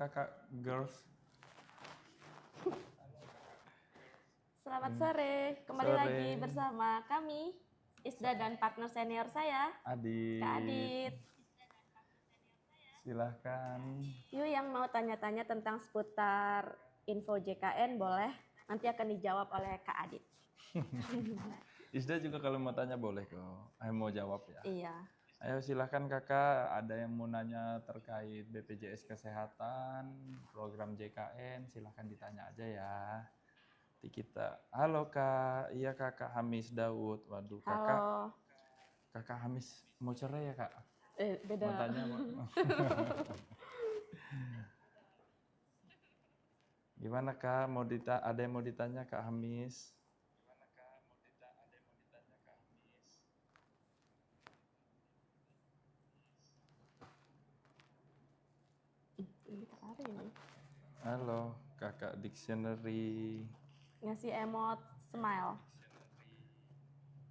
kakak girls. Selamat sore, kembali Sore. lagi bersama kami, Isda dan partner senior saya, Adit. Kak Adit. Silahkan. Yuk yang mau tanya-tanya tentang seputar info JKN boleh, nanti akan dijawab oleh Kak Adit. Isda juga kalau mau tanya boleh kok. Ayo mau jawab ya. Iya. Ayo silahkan kakak, ada yang mau nanya terkait BPJS Kesehatan, program JKN, silahkan ditanya aja ya. Nanti kita, halo kak, iya kakak Hamis Daud. Waduh Halo. kakak Hamis mau cerai ya kak? Beda. Mau tanya Pak? Gimana kak, ada yang mau ditanya kak Hamis? Ini Kak Ari ini. Halo kakak Dictionary. Ngasih emot smile.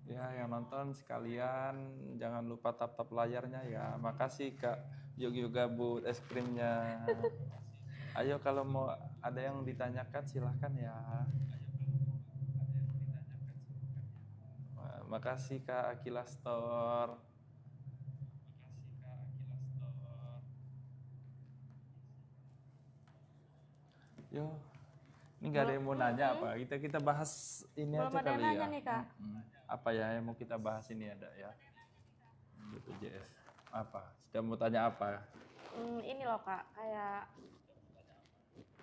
Ya yang nonton sekalian jangan lupa tap-tap layarnya ya. Makasih kak Yogi Gabut es krimnya. Ayo kalau mau ada yang ditanyakan silahkan ya. Makasih kak Akila Store. Yo, ini nggak ada yang mau nanya apa? Kita bahas ini Belum aja ada yang kali nanya ya. nih Kak. Apa ya yang mau kita bahas ini ada ya? BPJS. Apa? Sudah mau tanya apa? Ini loh Kak, kayak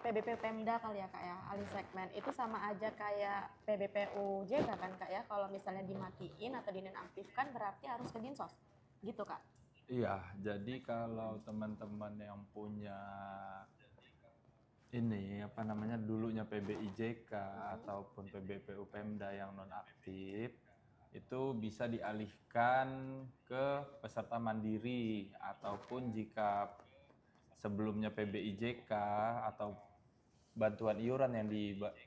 PBP Pemda kali ya Kak ya, alih segmen. Itu sama aja kayak PBPU JK kan Kak ya, kalau misalnya dimatiin atau dinonaktifkan berarti harus ke Dinsos. Gitu Kak. Iya, jadi kalau teman-teman yang punya ini apa namanya dulunya PBIJK ataupun PBPU Pemda yang nonaktif itu bisa dialihkan ke peserta mandiri ataupun jika sebelumnya PBIJK atau bantuan iuran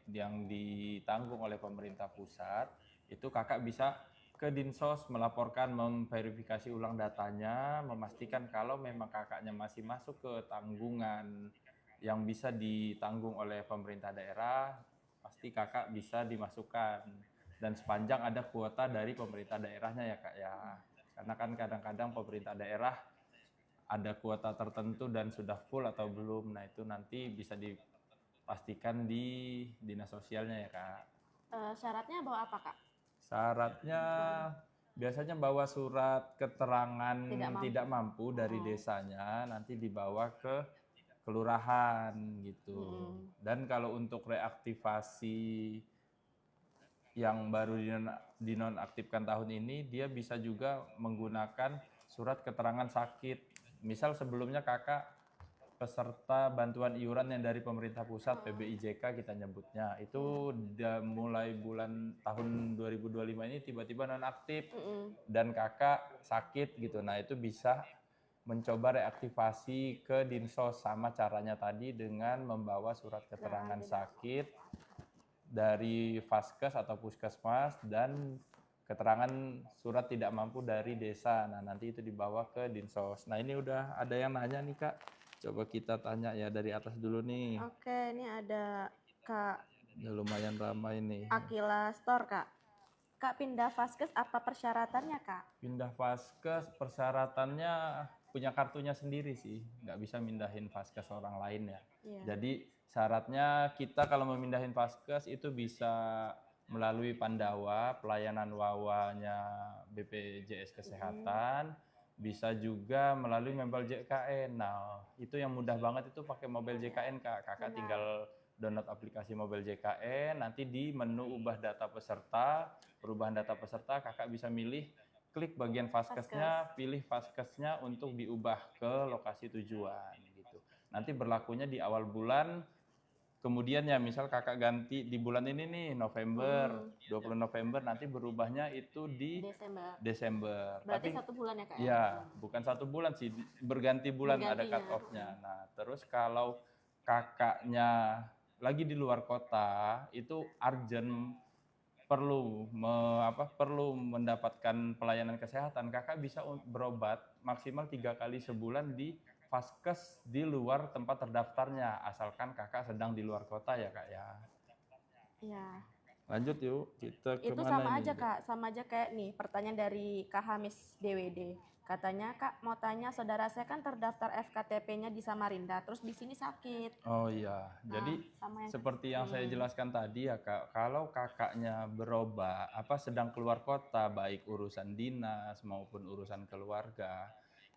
yang ditanggung oleh pemerintah pusat itu kakak bisa ke Dinsos melaporkan memverifikasi ulang datanya memastikan kalau memang kakaknya masih masuk ke tanggungan yang bisa ditanggung oleh pemerintah daerah pasti kakak bisa dimasukkan dan sepanjang ada kuota dari pemerintah daerahnya ya kak ya karena kan kadang-kadang pemerintah daerah ada kuota tertentu dan sudah full atau belum nah itu nanti bisa dipastikan di dinas sosialnya ya kak. Syaratnya bawa apa Kak? Syaratnya biasanya bawa surat keterangan tidak mampu dari desanya nanti dibawa ke kelurahan gitu. Dan kalau untuk reaktivasi yang baru dinonaktifkan tahun ini dia bisa juga menggunakan surat keterangan sakit. Misal sebelumnya kakak peserta bantuan iuran yang dari pemerintah pusat PBIJK kita nyebutnya itu mulai bulan tahun 2025 ini tiba-tiba nonaktif dan kakak sakit gitu. Nah itu bisa mencoba reaktivasi ke Dinsos sama caranya tadi dengan membawa surat keterangan sakit dari Vaskes atau Puskesmas dan keterangan surat tidak mampu dari desa. Nah nanti itu dibawa ke Dinsos. Nah ini udah ada yang nanya nih kak. Coba kita tanya ya dari atas dulu nih. Oke, ini ada Kak. Udah lumayan ramai nih. Akila Store Kak. Kak pindah Vaskes apa persyaratannya Kak? Pindah Vaskes persyaratannya punya kartunya sendiri sih. Nggak bisa mindahin Vaskes orang lain ya. Jadi syaratnya kita kalau memindahin Vaskes itu bisa melalui Pandawa, pelayanan wawanya BPJS Kesehatan, bisa juga melalui mobile JKN. Nah, itu yang mudah banget itu pakai mobile JKN Kak. Kakak tinggal download aplikasi mobile JKN, nanti di menu ubah data peserta, perubahan data peserta, kakak bisa milih klik bagian Vaskesnya, pilih Vaskesnya untuk diubah ke lokasi tujuan gitu. Nanti berlakunya di awal bulan, kemudian ya misal kakak ganti di bulan ini nih November, 20 November nanti berubahnya itu di Desember. Berarti tapi 1 bulan ya Kak? Ya, bukan 1 bulan sih, berganti bulan ada cut off-nya. Nah, terus kalau kakaknya lagi di luar kota, itu urgent perlu mendapatkan pelayanan kesehatan, kakak bisa berobat maksimal 3 kali sebulan di vaskes di luar tempat terdaftarnya, asalkan kakak sedang di luar kota ya kak ya. Iya. Lanjut yuk, kita Itu kemana sama ini? aja kak, sama aja kayak nih pertanyaan dari Kak Hamis DWD. Katanya kak mau tanya saudara saya kan terdaftar FKTP-nya di Samarinda, terus di sini sakit. Oh iya, Nah, jadi sama yang seperti yang saya jelaskan tadi ya kak, kalau kakaknya berobat, sedang keluar kota, baik urusan dinas maupun urusan keluarga,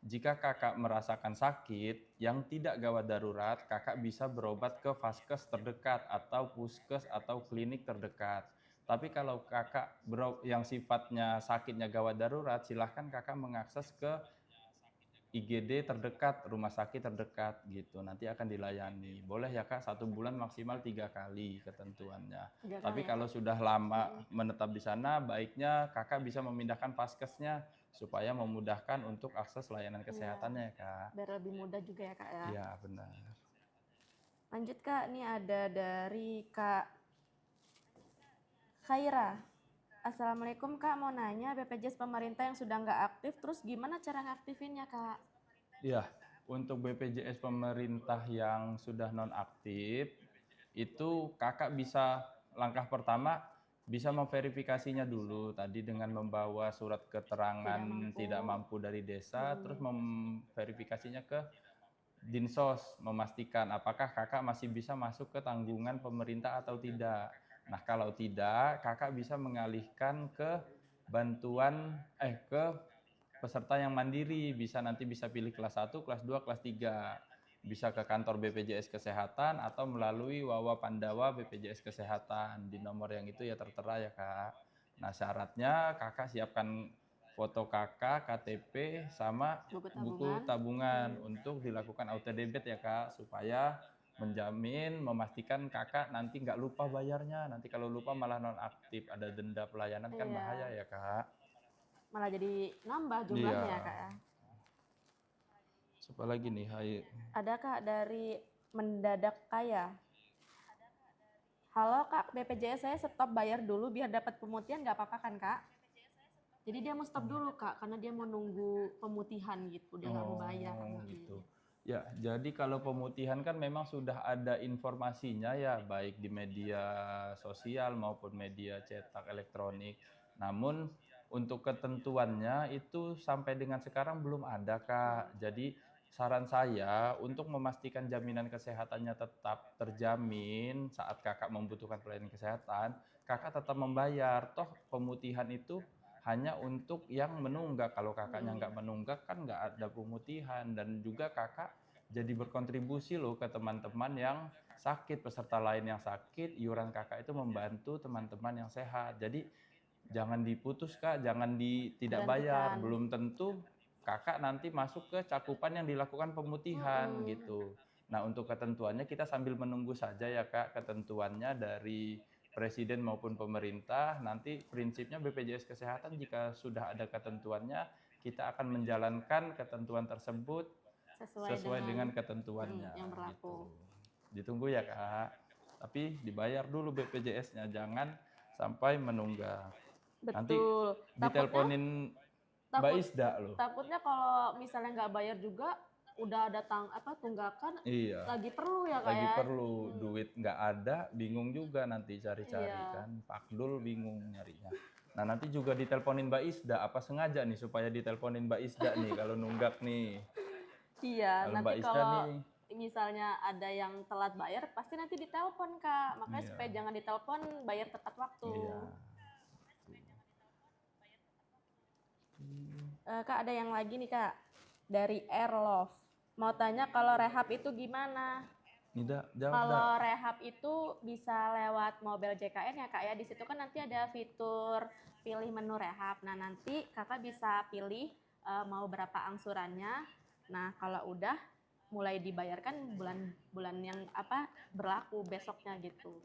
jika kakak merasakan sakit yang tidak gawat darurat, kakak bisa berobat ke vaskes terdekat atau puskes atau klinik terdekat. Tapi kalau kakak yang sifatnya sakitnya gawat darurat, silahkan kakak mengakses ke IGD terdekat, rumah sakit terdekat gitu, nanti akan dilayani. Boleh ya kak, 1 bulan maksimal 3 kali ketentuannya. 3 Tapi kali ya, kalau sudah lama menetap di sana, baiknya kakak bisa memindahkan vaskesnya supaya memudahkan untuk akses layanan kesehatannya ya kak. biar lebih mudah juga ya kak ya. Iya benar. Lanjut kak, ini ada dari Kak Khaira. Assalamualaikum kak, mau nanya BPJS pemerintah yang sudah nggak aktif, terus gimana cara ngaktifinnya kak? Iya, untuk BPJS pemerintah yang sudah nonaktif, itu kakak bisa, langkah pertama bisa memverifikasinya dulu tadi dengan membawa surat keterangan tidak mampu dari desa, terus memverifikasinya ke Dinsos, memastikan apakah kakak masih bisa masuk ke tanggungan pemerintah atau tidak. Nah kalau tidak, kakak bisa mengalihkan ke bantuan ke peserta yang mandiri, nanti bisa pilih kelas 1, kelas 2, kelas 3. Bisa ke kantor BPJS Kesehatan atau melalui Wawa Pandawa BPJS Kesehatan. Di nomor yang itu ya tertera ya kak. Nah syaratnya kakak siapkan foto kakak, KTP, sama buku tabungan untuk dilakukan auto debit ya kak, supaya menjamin, memastikan kakak nanti nggak lupa bayarnya. Nanti kalau lupa malah nonaktif, ada denda pelayanan kan bahaya ya kak. Malah jadi nambah jumlahnya ya kak ya. Siapa lagi nih? Ada kak dari Mendadak Kaya. Halo kak, BPJS saya stop bayar dulu biar dapat pemutihan, nggak apa-apa kan kak? Jadi dia mau stop dulu kak, karena dia mau nunggu pemutihan gitu, dia nggak mau bayar. Gitu. Ya, jadi kalau pemutihan kan memang sudah ada informasinya ya, baik di media sosial maupun media cetak elektronik. Namun untuk ketentuannya itu sampai dengan sekarang belum ada kak. Jadi saran saya untuk memastikan jaminan kesehatannya tetap terjamin saat kakak membutuhkan pelayanan kesehatan, kakak tetap membayar. Toh pemutihan itu hanya untuk yang menunggak. Kalau kakaknya nggak menunggak kan nggak ada pemutihan, dan juga kakak jadi berkontribusi loh ke teman-teman yang sakit, peserta lain yang sakit, iuran kakak itu membantu teman-teman yang sehat. Jadi jangan diputus kak, jangan tidak bayar, belum tentu kakak nanti masuk ke cakupan yang dilakukan pemutihan gitu. Nah untuk ketentuannya kita sambil menunggu saja ya kak, ketentuannya dari Presiden maupun pemerintah. Nanti prinsipnya BPJS Kesehatan jika sudah ada ketentuannya, kita akan menjalankan ketentuan tersebut sesuai dengan ketentuannya yang berlaku. Gitu. Ditunggu ya kak, tapi dibayar dulu BPJS-nya, jangan sampai menunggak. Betul. Nanti diteleponin Mbak Isda loh. Takutnya kalau misalnya nggak bayar juga, udah ada tunggakan, lagi perlu ya kak lagi perlu, duit nggak ada, bingung juga nanti cari-cari kan, Pakdul bingung nyarinya. Nah nanti juga diteleponin Mbak Isda, apa sengaja nih supaya diteleponin Mbak Isda nih kalau nunggak nih. Iya, kalau nanti kalau misalnya ada yang telat bayar, pasti nanti ditelepon kak, makanya supaya jangan ditelepon, bayar tepat waktu. Kak ada yang lagi nih kak, dari Airlove. Mau tanya kalau rehab itu gimana? Kalau rehab itu bisa lewat mobil JKN ya kak ya. Di situ kan nanti ada fitur pilih menu rehab. Nah nanti kakak bisa pilih mau berapa angsurannya. Nah kalau udah mulai dibayarkan bulan yang berlaku besoknya gitu.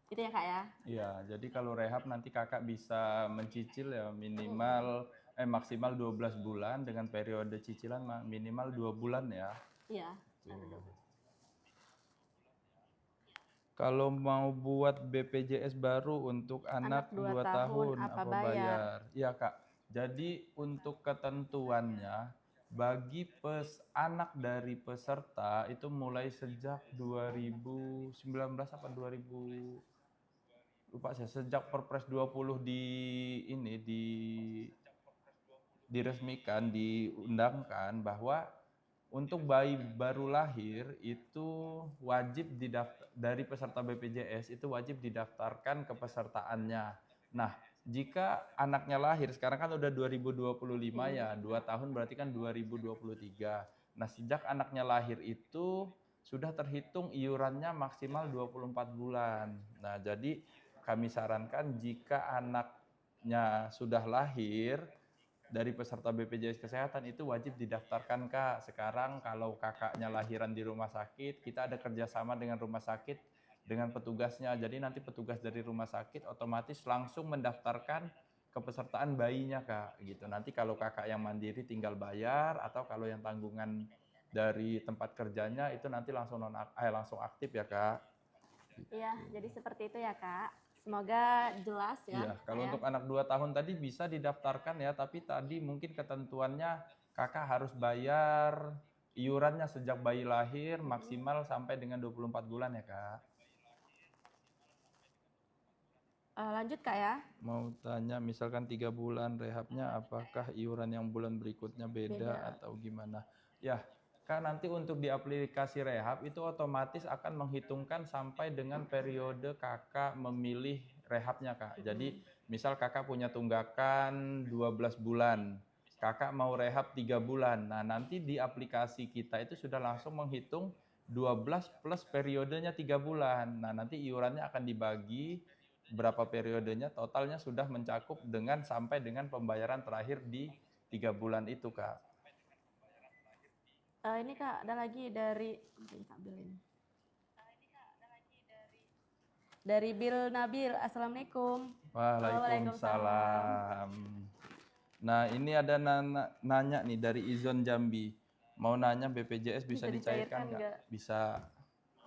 Gitu ya kak ya? Iya, jadi kalau rehab nanti kakak bisa mencicil ya minimal maksimal 12 bulan dengan periode cicilan minimal 2 bulan ya. Iya. Kalau mau buat BPJS baru untuk anak 2 tahun apa bayar? Iya kak, jadi untuk ketentuannya Bagi anak dari peserta itu mulai sejak 2019 apa 2000, lupa saya, sejak Perpres 20 diresmikan, diundangkan bahwa untuk bayi baru lahir itu wajib dari peserta BPJS itu wajib didaftarkan kepesertaannya. Nah, jika anaknya lahir, sekarang kan udah 2025 ya, 2 tahun berarti kan 2023. Nah, sejak anaknya lahir itu sudah terhitung iurannya maksimal 24 bulan. Nah, jadi kami sarankan jika anaknya sudah lahir, dari peserta BPJS Kesehatan itu wajib didaftarkan Kak. Sekarang kalau kakaknya lahiran di rumah sakit, kita ada kerjasama dengan rumah sakit, dengan petugasnya. Jadi nanti petugas dari rumah sakit otomatis langsung mendaftarkan kepesertaan bayinya Kak. Gitu. Nanti kalau kakak yang mandiri tinggal bayar, atau kalau yang tanggungan dari tempat kerjanya itu nanti langsung aktif ya Kak. Iya, jadi seperti itu ya Kak. Semoga jelas ya. Iya, kalau untuk anak 2 tahun tadi bisa didaftarkan ya, tapi tadi mungkin ketentuannya kakak harus bayar iurannya sejak bayi lahir maksimal sampai dengan 24 bulan ya Kak. Lanjut Kak ya. Mau tanya misalkan 3 bulan rehabnya, apakah iuran yang bulan berikutnya beda atau gimana? Ya, Kak, nanti untuk di aplikasi rehab itu otomatis akan menghitungkan sampai dengan periode kakak memilih rehabnya Kak. Jadi misal kakak punya tunggakan 12 bulan, kakak mau rehab 3 bulan. Nah, nanti di aplikasi kita itu sudah langsung menghitung 12 plus periodenya 3 bulan. Nah, nanti iurannya akan dibagi berapa periodenya, totalnya sudah mencakup dengan sampai dengan pembayaran terakhir di 3 bulan itu Kak. Ini Kak, ada lagi dari Bill Nabil. Assalamualaikum. Waalaikumsalam. Nah, ini ada nanya nih dari Izon Jambi. Mau nanya BPJS bisa dicairkan nggak? Bisa.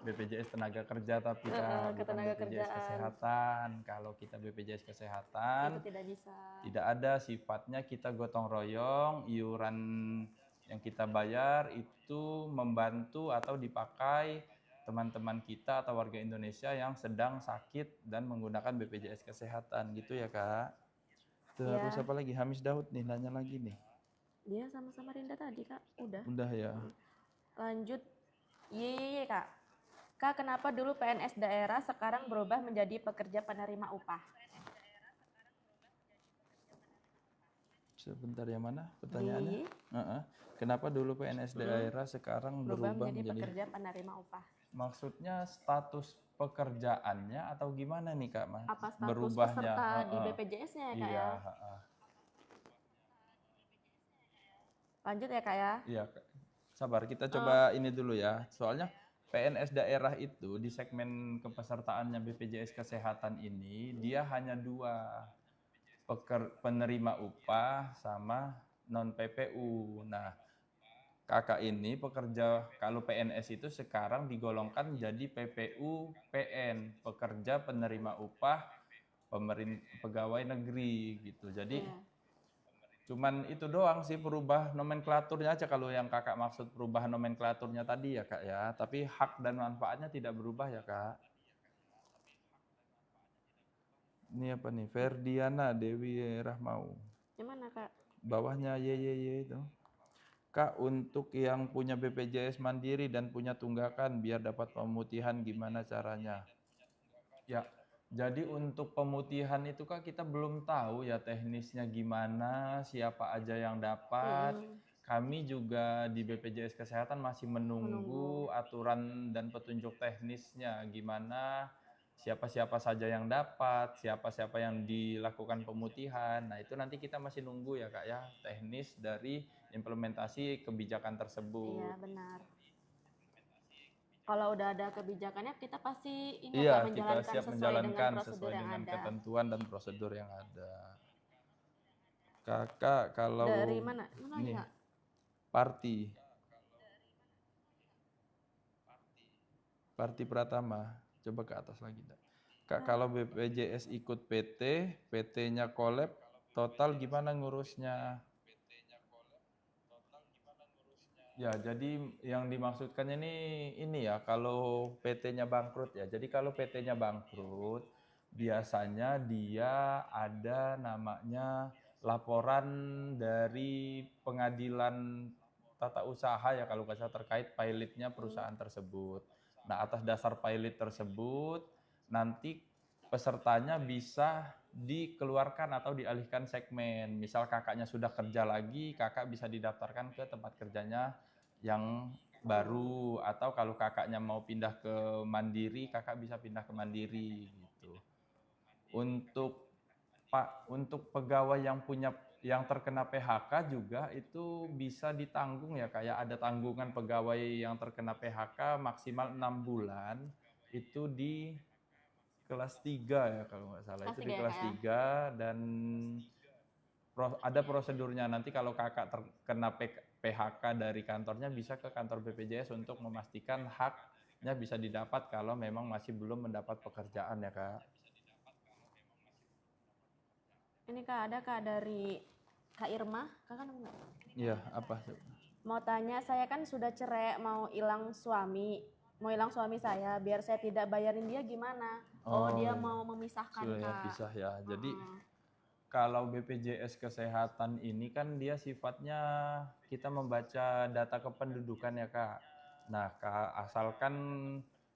BPJS tenaga kerja tapi Kak, bukan BPJS kesehatan. Kalau kita BPJS kesehatan itu tidak bisa. Tidak ada, sifatnya kita gotong royong, iuran yang kita bayar itu membantu atau dipakai teman-teman kita atau warga Indonesia yang sedang sakit dan menggunakan BPJS kesehatan gitu ya Kak. Terus apa lagi? Hamis Daud nih nanya lagi nih. Dia sama-sama Rinda tadi Kak, udah. Udah ya. Lanjut, iya Kak. Kak, kenapa dulu PNS daerah sekarang berubah menjadi pekerja penerima upah? Sebentar, yang mana pertanyaannya? Kenapa dulu PNS daerah sekarang berubah menjadi pekerja penerima upah? Maksudnya status pekerjaannya atau gimana nih Kak? Apa status berubahnya peserta di BPJS-nya ya Kak iya, ya? Lanjut ya Kak ya? Iya, sabar, kita coba ini dulu ya. Soalnya PNS daerah itu di segmen kepesertaannya BPJS Kesehatan ini dia hanya 2, penerima upah sama non PPU. Nah, kakak ini pekerja, kalau PNS itu sekarang digolongkan jadi PPU PN, pekerja penerima upah pegawai negeri gitu. Jadi cuman itu doang sih perubah nomenklaturnya aja kalau yang kakak maksud perubahan nomenklaturnya tadi ya Kak ya. Tapi hak dan manfaatnya tidak berubah ya Kak. Ini apa nih? Ferdiana Dewi Rahmau. Yang mana Kak? Bawahnya YYY itu. Kak, untuk yang punya BPJS Mandiri dan punya tunggakan biar dapat pemutihan gimana caranya? Ya, jadi untuk pemutihan itu Kak kita belum tahu ya teknisnya gimana, siapa aja yang dapat. Kami juga di BPJS Kesehatan masih menunggu aturan dan petunjuk teknisnya gimana, siapa-siapa saja yang dapat, siapa-siapa yang dilakukan pemutihan. Nah, itu nanti kita masih nunggu ya Kak ya, teknis dari implementasi kebijakan tersebut. Iya, benar. Kalau udah ada kebijakannya kita pasti kita siap menjalankan sesuai dengan ketentuan dan prosedur yang ada. Kakak kalau dari mana? Nih, Parti Pratama, coba ke atas lagi. Kak, kalau BPJS ikut PT, PT-nya collab, total gimana ngurusnya? Ya, jadi yang dimaksudkannya ini ya, kalau PT-nya bangkrut ya. Jadi kalau PT-nya bangkrut, biasanya dia ada namanya laporan dari pengadilan tata usaha ya kalau nggak salah terkait pilotnya perusahaan tersebut. Nah, atas dasar pilot tersebut, nanti pesertanya bisa dikeluarkan atau dialihkan segmen. Misal kakaknya sudah kerja lagi, kakak bisa didaftarkan ke tempat kerjanya yang baru, atau kalau kakaknya mau pindah ke mandiri, kakak bisa pindah ke mandiri gitu. Untuk pegawai yang terkena PHK juga itu bisa ditanggung ya, kayak ada tanggungan pegawai yang terkena PHK maksimal 6 bulan itu di kelas 3 ya kalau nggak salah, itu di kelas 3 dan ada prosedurnya. Nanti kalau kakak terkena PHK dari kantornya bisa ke kantor BPJS untuk memastikan haknya bisa didapat kalau memang masih belum mendapat pekerjaan ya Kak. Ini Kak, ada Kak dari Kak Irma, Kakak nemu nggak? Iya, apa? Mau tanya, saya kan sudah cerai, mau hilang suami saya, biar saya tidak bayarin dia gimana? Oh, dia iya. mau memisahkan Sudah ya, Kak. pisah ya. Jadi kalau BPJS Kesehatan ini kan dia sifatnya kita membaca data kependudukan ya Kak. Nah, asalkan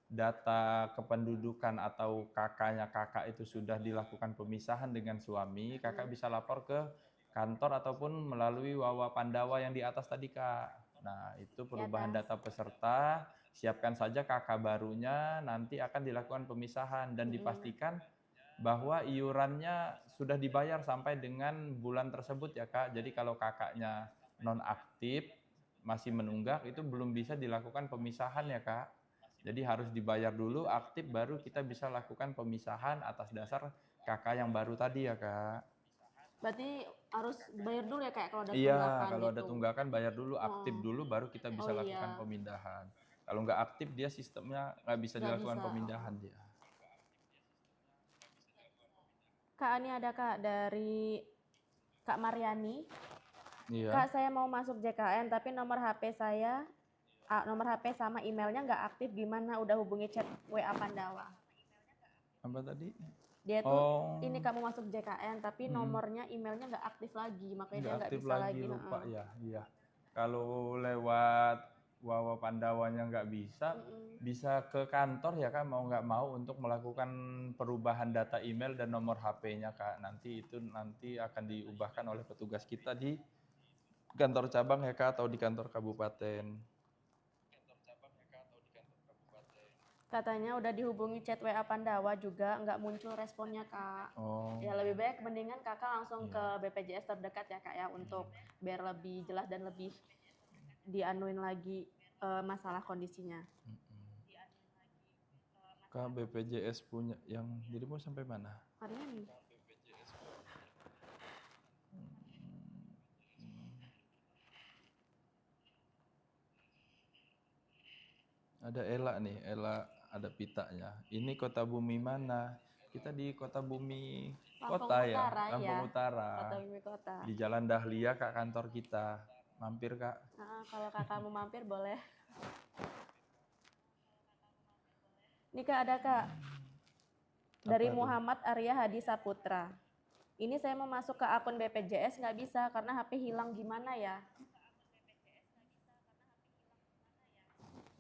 data kependudukan atau kakak itu sudah dilakukan pemisahan dengan suami, kakak bisa lapor ke kantor ataupun melalui Wawa Pandawa yang di atas tadi Kak. Nah, itu perubahan data peserta, siapkan saja kakak barunya, nanti akan dilakukan pemisahan dan dipastikan bahwa iurannya sudah dibayar sampai dengan bulan tersebut ya Kak. Jadi kalau kakaknya nonaktif masih menunggak itu belum bisa dilakukan pemisahan ya Kak. Jadi harus dibayar dulu, aktif baru kita bisa lakukan pemisahan atas dasar kakak yang baru tadi ya Kak. Berarti harus bayar dulu ya Kak kalau ada Iya, tunggakan kalau gitu. ada tunggakan bayar dulu, aktif dulu baru kita bisa lakukan pemindahan. Kalau nggak aktif dia sistemnya nggak bisa dilakukan pemindahan dia. Kak, ini ada Kak dari Kak Mariani. Iya. Kak, saya mau masuk JKN tapi nomor HP sama emailnya nggak aktif, gimana? Udah hubungi chat WA Pandawa. Apa tadi? Dia tuh ini kamu masuk JKN tapi nomornya emailnya nggak aktif lagi, makanya dia nggak bisa lagi. Lupa ya, iya. Kalau lewat Wawa Pandawanya nggak bisa, bisa ke kantor ya Kak, mau nggak mau untuk melakukan perubahan data email dan nomor HP-nya Kak. Nanti akan diubahkan oleh petugas kita di kantor cabang ya Kak, atau di kantor kabupaten. Katanya udah dihubungi chat WA Pandawa juga nggak muncul responnya Kak. Ya lebih baik mendingan Kakak langsung ke BPJS terdekat ya Kak ya, untuk biar lebih jelas dan lebih dianuin lagi masalah kondisinya. Kak, BPJS punya yang dirimu sampai mana? Mariani. Ada Ela nih, Ela ada pitanya. Ini kota bumi mana? Kita di kota bumi kota ya, Lampung Utara. Kota bumi kota. Di Jalan Dahlia Kak, kantor kita. Mampir Kak. Kalau Kakak mau mampir boleh. Ini Kak ada Kak. Dari Muhammad Arya Hadi Saputra. Ini saya mau masuk ke akun BPJS nggak bisa karena HP hilang, gimana ya?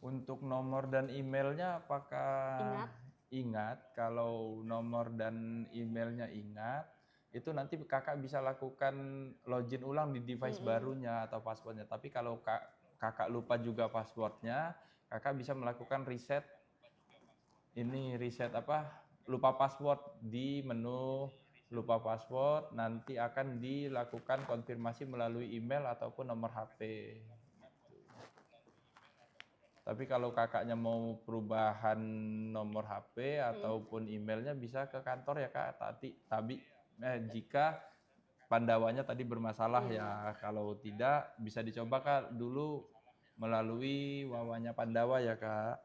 Untuk nomor dan emailnya apakah ingat? Kalau nomor dan emailnya ingat, itu nanti kakak bisa lakukan login ulang di device barunya atau passwordnya. Tapi kalau kakak lupa juga passwordnya, kakak bisa melakukan reset lupa password di menu lupa password, nanti akan dilakukan konfirmasi melalui email ataupun nomor HP. Tapi kalau kakaknya mau perubahan nomor HP ataupun emailnya bisa ke kantor ya Kak. Jika Pandawanya tadi bermasalah ya. Kalau tidak bisa dicoba Kak dulu melalui Wawanya Pandawa ya Kak.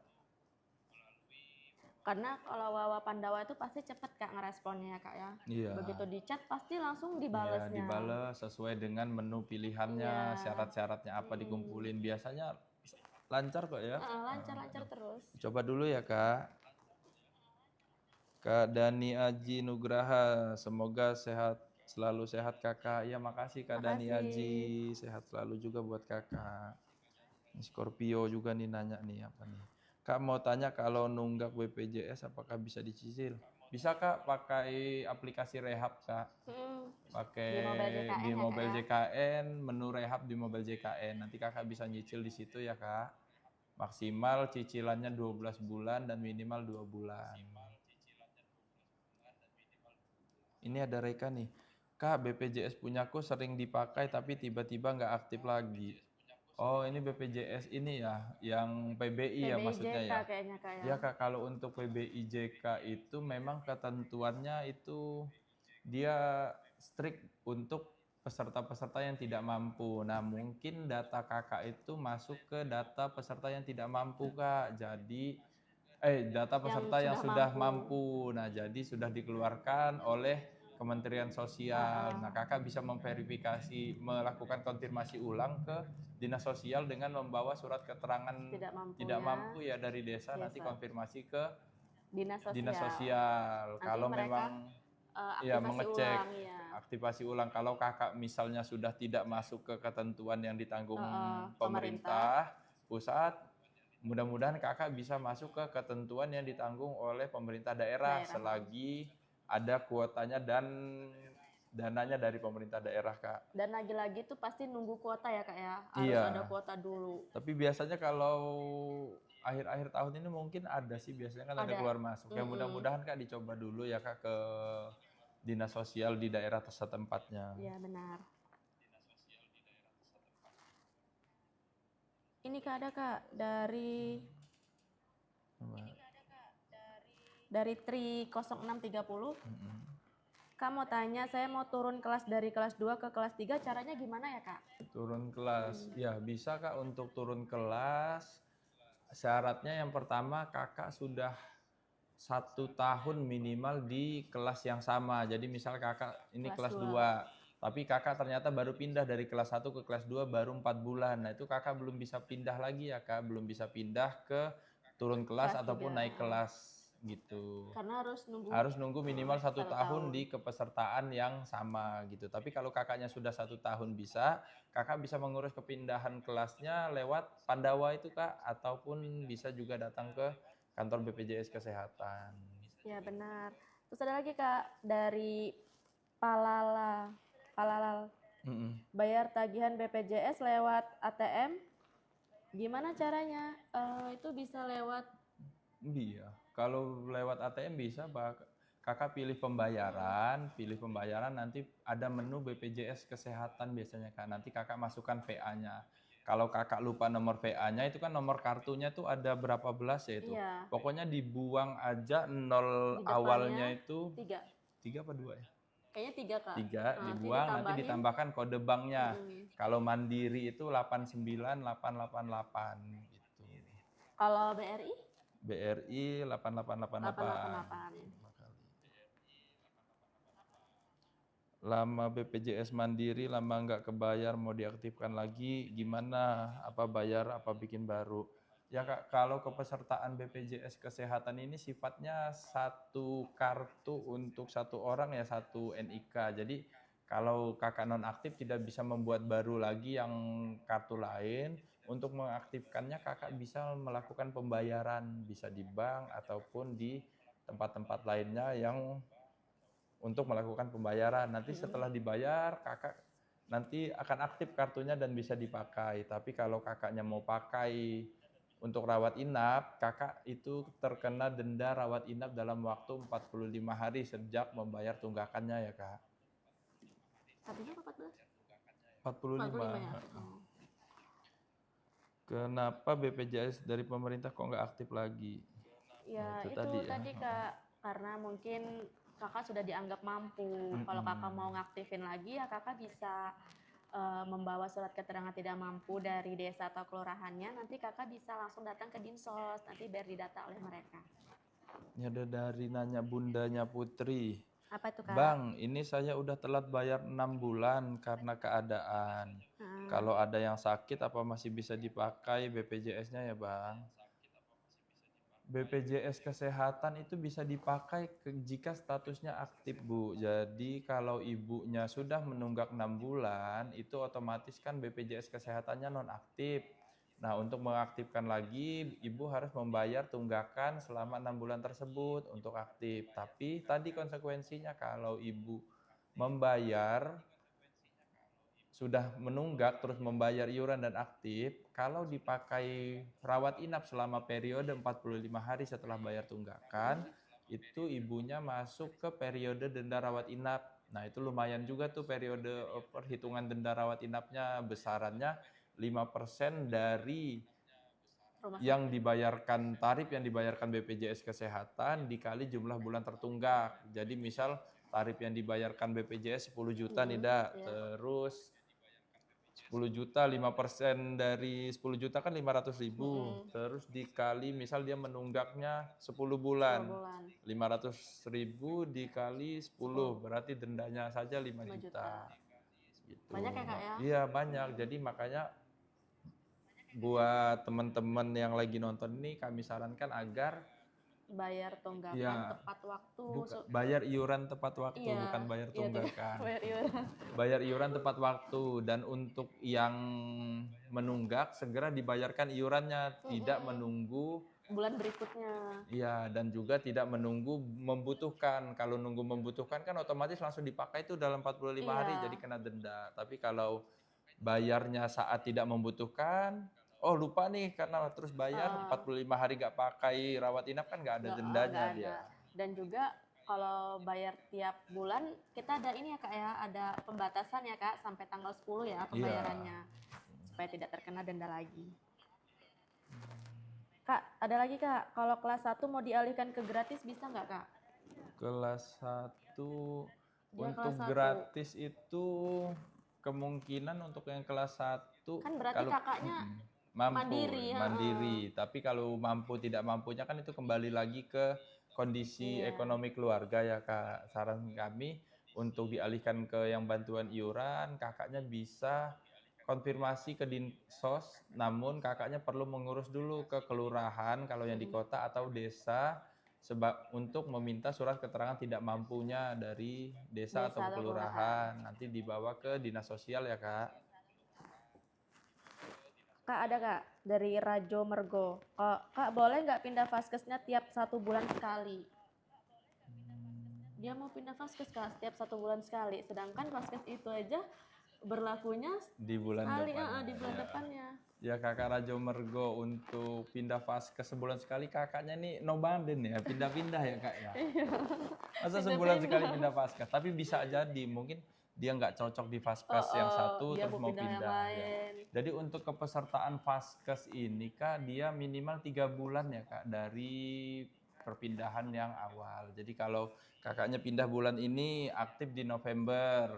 Karena kalau Wawa Pandawa itu pasti cepet Kak ngeresponnya ya Kak ya. Iya. Begitu di chat pasti langsung Ya, dibalesnya. dibales sesuai dengan menu pilihannya, Iya. syarat-syaratnya apa dikumpulin. Biasanya lancar kok ya. Lancar-lancar terus. Coba dulu ya Kak. Kak Dani Aji Nugraha, semoga selalu sehat Kakak. Ya makasih Kak Dani Aji, sehat selalu juga buat Kakak. Scorpio juga nih nanya nih apa nih. Kak mau tanya kalau nunggak BPJS apakah bisa dicicil? Bisa Kak, pakai aplikasi Rehab Kak. Pakai di Mobile JKN, menu Rehab di Mobile JKN. Nanti Kakak bisa nyicil di situ ya Kak. Maksimal cicilannya 12 bulan dan minimal 2 bulan. Ini ada Reka nih. Kak, BPJS punyaku sering dipakai tapi tiba-tiba nggak aktif lagi. Oh, ini BPJS ini ya, yang PBI ya maksudnya ya. Kayaknya, Kak, ya. Ya Kak, kalau untuk PBIJK itu memang ketentuannya itu dia strict untuk peserta-peserta yang tidak mampu. Nah, mungkin data Kakak itu masuk ke data peserta yang tidak mampu Kak. Jadi data peserta yang sudah mampu. Nah, jadi sudah dikeluarkan oleh Kementerian Sosial. Nah, Kakak bisa memverifikasi, melakukan konfirmasi ulang ke Dinas Sosial dengan membawa surat keterangan tidak mampu ya dari desa. Nanti konfirmasi ke Dinas Sosial. Kalau memang ya mengecek aktivasi ulang. Kalau Kakak misalnya sudah tidak masuk ke ketentuan yang ditanggung pemerintah pusat, mudah-mudahan Kakak bisa masuk ke ketentuan yang ditanggung oleh pemerintah daerah selagi ada kuotanya dan dananya dari pemerintah daerah Kak. Dan lagi-lagi tuh pasti nunggu kuota ya Kak ya, harus ada kuota dulu. Tapi biasanya kalau akhir-akhir tahun ini mungkin ada sih, biasanya kan ada keluar masuk. Ya mudah-mudahan Kak dicoba dulu ya Kak ke Dinas Sosial di daerah setempatnya. Iya benar. Ini Kak ada Kak dari Tri 0630. Kak mau tanya, saya mau turun kelas dari kelas 2 ke kelas 3, caranya gimana ya Kak? Turun kelas, ya bisa Kak untuk turun kelas. Syaratnya yang pertama Kakak sudah 1 tahun minimal di kelas yang sama. Jadi misal Kakak ini kelas 2, tapi Kakak ternyata baru pindah dari kelas 1 ke kelas 2 baru 4 bulan. Nah itu Kakak belum bisa pindah lagi ya Kak, belum bisa pindah ke turun kelas ataupun naik kelas gitu. Karena harus nunggu minimal 1 tahun di kepesertaan yang sama gitu. Tapi kalau Kakaknya sudah 1 tahun bisa, Kakak bisa mengurus kepindahan kelasnya lewat Pandawa itu Kak, ataupun bisa juga datang ke kantor BPJS Kesehatan. Ya benar. Terus ada lagi Kak dari Palalal. Bayar tagihan BPJS lewat ATM, gimana caranya? Itu bisa lewat. Iya, kalau lewat ATM bisa Kakak pilih pembayaran nanti ada menu BPJS Kesehatan biasanya Kak. Nanti Kakak masukkan VA-nya. Kalau Kakak lupa nomor VA-nya itu kan nomor kartunya tuh ada berapa belas ya itu. Iya. Pokoknya dibuang aja 0 awalnya itu 3 apa 2 ya? Kayaknya 3 Kak. 3 dibuang, nanti ditambahkan kode banknya. Kalau Mandiri itu 89888 gitu. Kalau BRI? BRI 8888. Lama BPJS Mandiri lama nggak kebayar, mau diaktifkan lagi gimana? Apa bayar apa bikin baru? Ya Kak, kalau kepesertaan BPJS Kesehatan ini sifatnya satu kartu untuk satu orang ya, satu NIK. Jadi kalau Kakak nonaktif tidak bisa membuat baru lagi yang kartu lain. Untuk mengaktifkannya Kakak bisa melakukan pembayaran, bisa di bank ataupun di tempat-tempat lainnya yang untuk melakukan pembayaran. Nanti setelah dibayar Kakak nanti akan aktif kartunya dan bisa dipakai. Tapi kalau Kakaknya mau pakai untuk rawat inap, Kakak itu terkena denda rawat inap dalam waktu 45 hari sejak membayar tunggakannya ya Kak. Satunya 14? 45 ya? Kenapa BPJS dari pemerintah kok nggak aktif lagi? Ya itu tadi Kak, karena mungkin Kakak sudah dianggap mampu. Kalau Kakak mau ngaktifin lagi ya Kakak bisa membawa surat keterangan tidak mampu dari desa atau kelurahannya. Nanti Kakak bisa langsung datang ke Dinsos, nanti biar didata oleh mereka. Ini ada dari nanya bundanya Putri. Apa itu Kak? Bang, ini saya udah telat bayar 6 bulan karena keadaan. Kalau ada yang sakit apa masih bisa dipakai BPJS-nya ya Bang? BPJS Kesehatan itu bisa dipakai jika statusnya aktif Bu. Jadi kalau ibunya sudah menunggak 6 bulan, itu otomatis kan BPJS Kesehatannya nonaktif. Nah, untuk mengaktifkan lagi, ibu harus membayar tunggakan selama 6 bulan tersebut untuk aktif. Tapi tadi konsekuensinya kalau ibu membayar, sudah menunggak terus membayar iuran dan aktif, kalau dipakai rawat inap selama periode 45 hari setelah bayar tunggakan, itu ibunya masuk ke periode denda rawat inap. Nah, itu lumayan juga tuh periode perhitungan denda rawat inapnya, besarannya 5% dari yang dibayarkan, tarif yang dibayarkan BPJS Kesehatan dikali jumlah bulan tertunggak. Jadi misal tarif yang dibayarkan BPJS 10 juta nih Dak, terus 10 juta, 5% dari 10 juta kan 500.000. Terus dikali, misal dia menunggaknya 10 bulan. 500.000 dikali 10, berarti dendanya saja 5 juta. Gitu. Banyak ya Kak ya? Iya banyak, jadi makanya buat teman-teman yang lagi nonton ini kami sarankan agar bayar tunggakan tepat waktu. Bayar iuran tepat waktu, bukan bayar tunggakan. Bayar iuran tepat waktu, dan untuk yang menunggak segera dibayarkan iurannya, tidak menunggu bulan berikutnya. Iya, dan juga tidak menunggu membutuhkan. Kalau nunggu membutuhkan kan otomatis langsung dipakai itu dalam 45 hari jadi kena denda. Tapi kalau bayarnya saat tidak membutuhkan, oh lupa nih karena terus bayar 45 hari nggak pakai rawat inap kan nggak ada dendanya dia. Dan juga kalau bayar tiap bulan kita ada ini ya Kak ya, ada pembatasan ya Kak sampai tanggal 10 ya pembayarannya. Supaya tidak terkena denda lagi. Kak, ada lagi Kak, kalau kelas 1 mau dialihkan ke gratis bisa nggak Kak? Kelas 1 untuk gratis itu kemungkinan untuk yang kelas 1 kan berarti kalau kakaknya mandiri. Tapi kalau mampu tidak mampunya kan itu kembali lagi ke kondisi ekonomi keluarga ya Kak. Saran kami untuk dialihkan ke yang bantuan iuran, kakaknya bisa konfirmasi ke Dinsos, namun kakaknya perlu mengurus dulu ke kelurahan kalau yang di kota atau desa untuk meminta surat keterangan tidak mampunya dari desa atau kelurahan. Nanti dibawa ke dinas sosial ya Kak. Kak ada Kak dari Rajo Mergo. Kak boleh nggak pindah vaskesnya tiap 1 bulan sekali? Dia mau pindah vaskes Kak setiap 1 bulan sekali. Sedangkan vaskes itu aja berlakunya di bulan depan. Di bulan depannya. Ya Kakak Rajo Mergo, untuk pindah vaskes sebulan sekali kakaknya nih nomaden ya, pindah-pindah ya Kak ya. Masa sebulan sekali pindah vaskes, tapi bisa jadi mungkin dia nggak cocok di vaskes yang satu terus mau pindah. Ya. Jadi untuk kepesertaan vaskes ini Kak, dia minimal 3 bulan ya Kak dari perpindahan yang awal. Jadi kalau kakaknya pindah bulan ini aktif di November,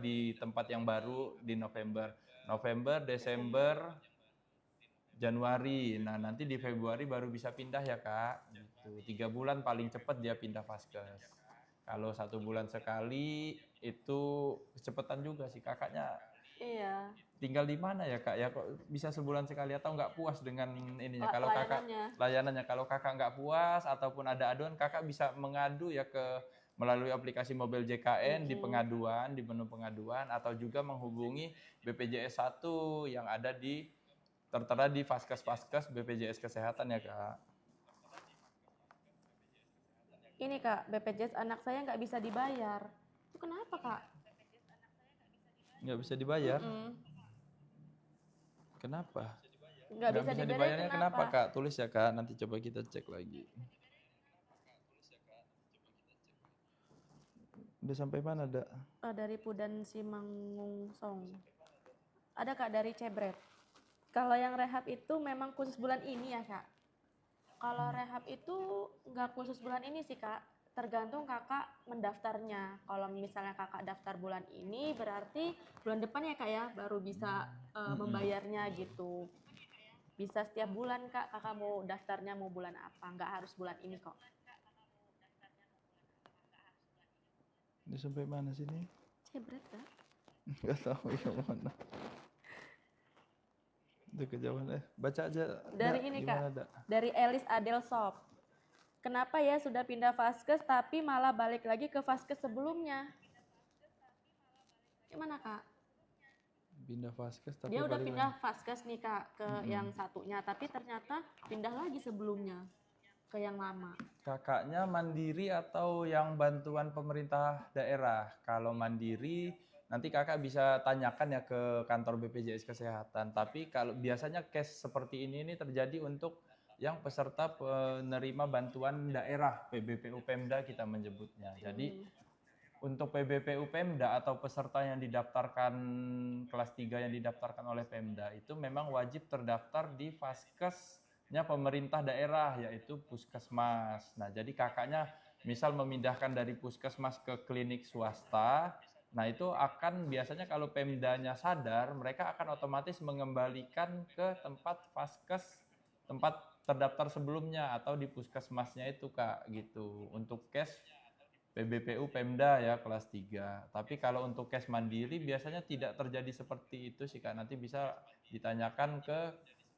di tempat yang baru di November, Desember, Januari. Nah nanti di Februari baru bisa pindah ya Kak. Gitu. 3 bulan paling cepat dia pindah vaskes. Kalau 1 bulan sekali itu kecepatan juga sih kakaknya. Iya. Tinggal di mana ya Kak ya, kok bisa sebulan sekali atau nggak puas dengan ininya? Kalau layanannya, kalau kakak nggak puas ataupun ada aduan, kakak bisa mengadu ya melalui aplikasi Mobil JKN di pengaduan, di menu pengaduan, atau juga menghubungi BPJS 1 yang ada tertera di vaskes-vaskes BPJS Kesehatan ya Kak. Ini Kak, BPJS anak saya nggak bisa dibayar. Itu kenapa Kak? Nggak bisa dibayar? Kenapa? Nggak bisa dibayarnya kenapa Kak? Tulis ya Kak, nanti coba kita cek lagi. Udah sampai mana Dak? Dari Pudan Simangungsong. Ada Kak dari Cebret. Kalau yang rehab itu memang khusus bulan ini ya Kak? Kalau rehab itu nggak khusus bulan ini sih Kak, tergantung kakak mendaftarnya. Kalau misalnya kakak daftar bulan ini, berarti bulan depan ya Kak ya, baru bisa membayarnya gitu. Bisa setiap bulan Kak, kakak mau daftarnya mau bulan apa, nggak harus bulan ini kok. Ini sampai mana sini? Cebret Kak. Nggak tahu yang mana. Udah kejauhan baca aja. Dari ini Kak, dari Elis Adelsop. Kenapa ya sudah pindah vaskes tapi malah balik lagi ke vaskes sebelumnya? Gimana Kak? Pindah vaskes tapi dia udah pindah vaskes nih Kak ke yang satunya, tapi ternyata pindah lagi sebelumnya ke yang lama. Kakaknya mandiri atau yang bantuan pemerintah daerah? Kalau mandiri nanti kakak bisa tanyakan ya ke kantor BPJS Kesehatan. Tapi kalau biasanya case seperti ini terjadi untuk yang peserta penerima bantuan daerah, PBPU Pemda kita menyebutnya. Jadi untuk PBPU Pemda atau peserta yang didaftarkan kelas 3 yang didaftarkan oleh Pemda itu memang wajib terdaftar di vaskesnya pemerintah daerah, yaitu puskesmas. Nah, jadi kakaknya misal memindahkan dari puskesmas ke klinik swasta, nah itu akan biasanya kalau Pemdanya sadar, mereka akan otomatis mengembalikan ke tempat vaskes, tempat terdaftar sebelumnya atau di puskesmasnya itu Kak, gitu. Untuk case PBPU Pemda ya kelas 3. Tapi kalau untuk cash mandiri biasanya tidak terjadi seperti itu sih Kak. Nanti bisa ditanyakan ke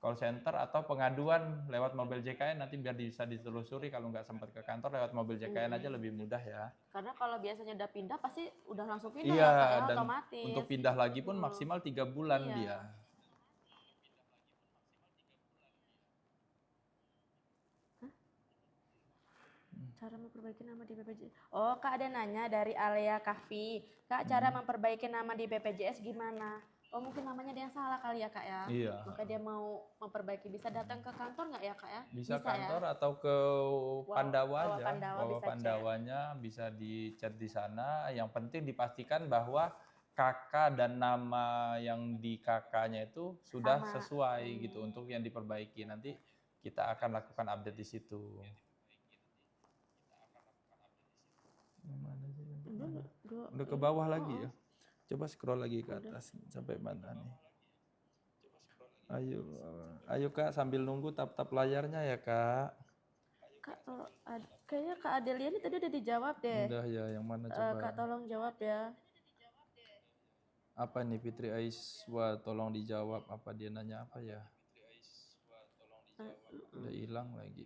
call center atau pengaduan lewat mobil JKN, nanti biar bisa ditelusuri. Kalau nggak sempat ke kantor, lewat mobil JKN aja lebih mudah ya. Karena kalau biasanya udah pindah pasti udah langsung pindah iya, ya Kak ya, dan otomatis. untuk pindah lagi pun maksimal 3 bulan dia. Cara memperbaiki nama di BPJS. Oh, Kak ada nanya dari Alia Kahfi. Kak, cara memperbaiki nama di BPJS gimana? Oh, mungkin namanya dia yang salah kali ya Kak ya? Iya. Maka dia mau memperbaiki. Bisa datang ke kantor nggak ya Kak ya? Bisa kantor ya? Atau ke Pandawa aja. Bawa Pandawanya bisa di-chat di sana. Yang penting dipastikan bahwa kakak dan nama yang di kakaknya itu sudah sesuai gitu untuk yang diperbaiki. Nanti kita akan lakukan update di situ. Mana sih? Udah ke bawah lagi ya. Coba scroll lagi ke atas sampai mana nih. Ayo Kak, sambil nunggu tap-tap layarnya ya Kak. Kak, kayaknya Kak Adelia ini tadi udah dijawab deh. Udah ya, yang mana coba? Kak tolong jawab ya. Apa nih Fitri Aiswa, tolong dijawab. Apa dia nanya apa ya? Udah hilang lagi.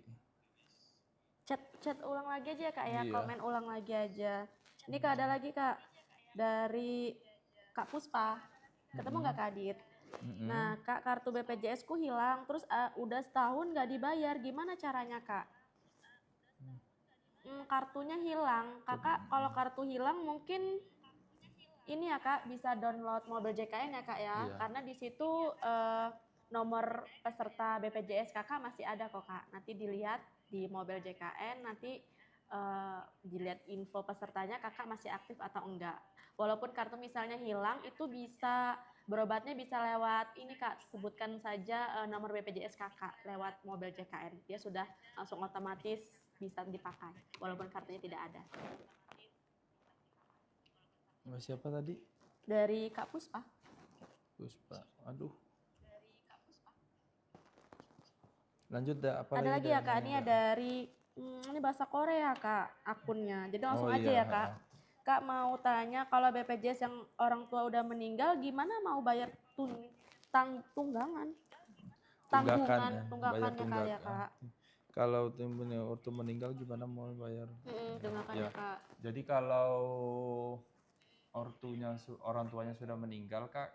Chat ulang lagi aja ya Kak ya, komen ulang lagi aja. Ini Kak ada lagi Kak, dari Kak Puspa. Ketemu nggak Kak Adit? Nah Kak, kartu BPJS ku hilang, terus udah setahun nggak dibayar, gimana caranya Kak? Kartunya hilang, Kakak kalau kartu hilang mungkin ini ya Kak, bisa download mobil JKN ya Kak ya, karena di situ nomor peserta BPJS Kakak masih ada kok Kak. Nanti dilihat di mobil JKN, nanti dilihat info pesertanya Kakak masih aktif atau enggak. Walaupun kartu misalnya hilang, itu bisa berobatnya bisa lewat ini Kak, sebutkan saja nomor BPJS Kakak lewat mobil JKN. Dia sudah langsung otomatis bisa dipakai walaupun kartunya tidak ada. Siapa tadi? Dari Kak Puspa. Puspa, aduh. Lanjut dah, apa ada lagi ya Kak, ini dari ini bahasa Korea Kak akunnya, jadi langsung aja ya Kak. Kak mau tanya, kalau BPJS yang orang tua udah meninggal gimana mau bayar tunggangan? Tunggakannya kali ya Kak. Kalau ortu meninggal gimana mau bayar? Tunggakannya Kak. Jadi kalau orang tuanya sudah meninggal Kak,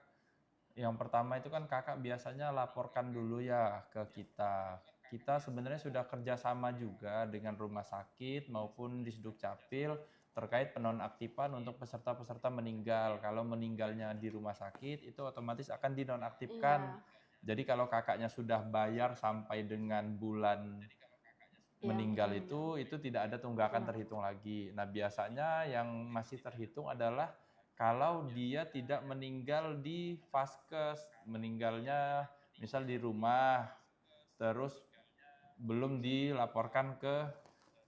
yang pertama itu kan kakak biasanya laporkan dulu ya ke kita. Kita sebenarnya sudah kerjasama juga dengan rumah sakit maupun di Disdukcapil terkait penonaktifan untuk peserta-peserta meninggal. Kalau meninggalnya di rumah sakit itu otomatis akan dinonaktifkan. Jadi kalau kakaknya sudah bayar sampai dengan bulan meninggal itu tidak ada tunggakan terhitung lagi. Nah biasanya yang masih terhitung adalah kalau dia tidak meninggal di vaskes, meninggalnya misal di rumah, terus belum dilaporkan ke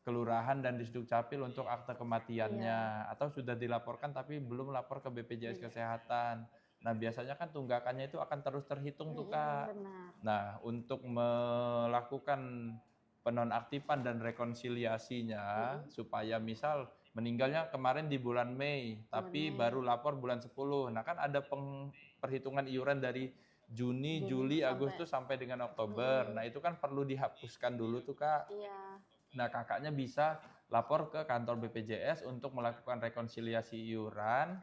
kelurahan dan Disdukcapil untuk akte kematiannya, atau sudah dilaporkan tapi belum lapor ke BPJS Kesehatan. Nah biasanya kan tunggakannya itu akan terus terhitung tuh Kak. Nah untuk melakukan penonaktifan dan rekonsiliasinya supaya misal meninggalnya kemarin di bulan Mei, tapi baru lapor bulan 10. Nah kan ada perhitungan iuran dari Juni, Juli, Agustus sampai dengan Oktober. Nah itu kan perlu dihapuskan dulu tuh Kak. Iya. Nah kakaknya bisa lapor ke kantor BPJS untuk melakukan rekonsiliasi iuran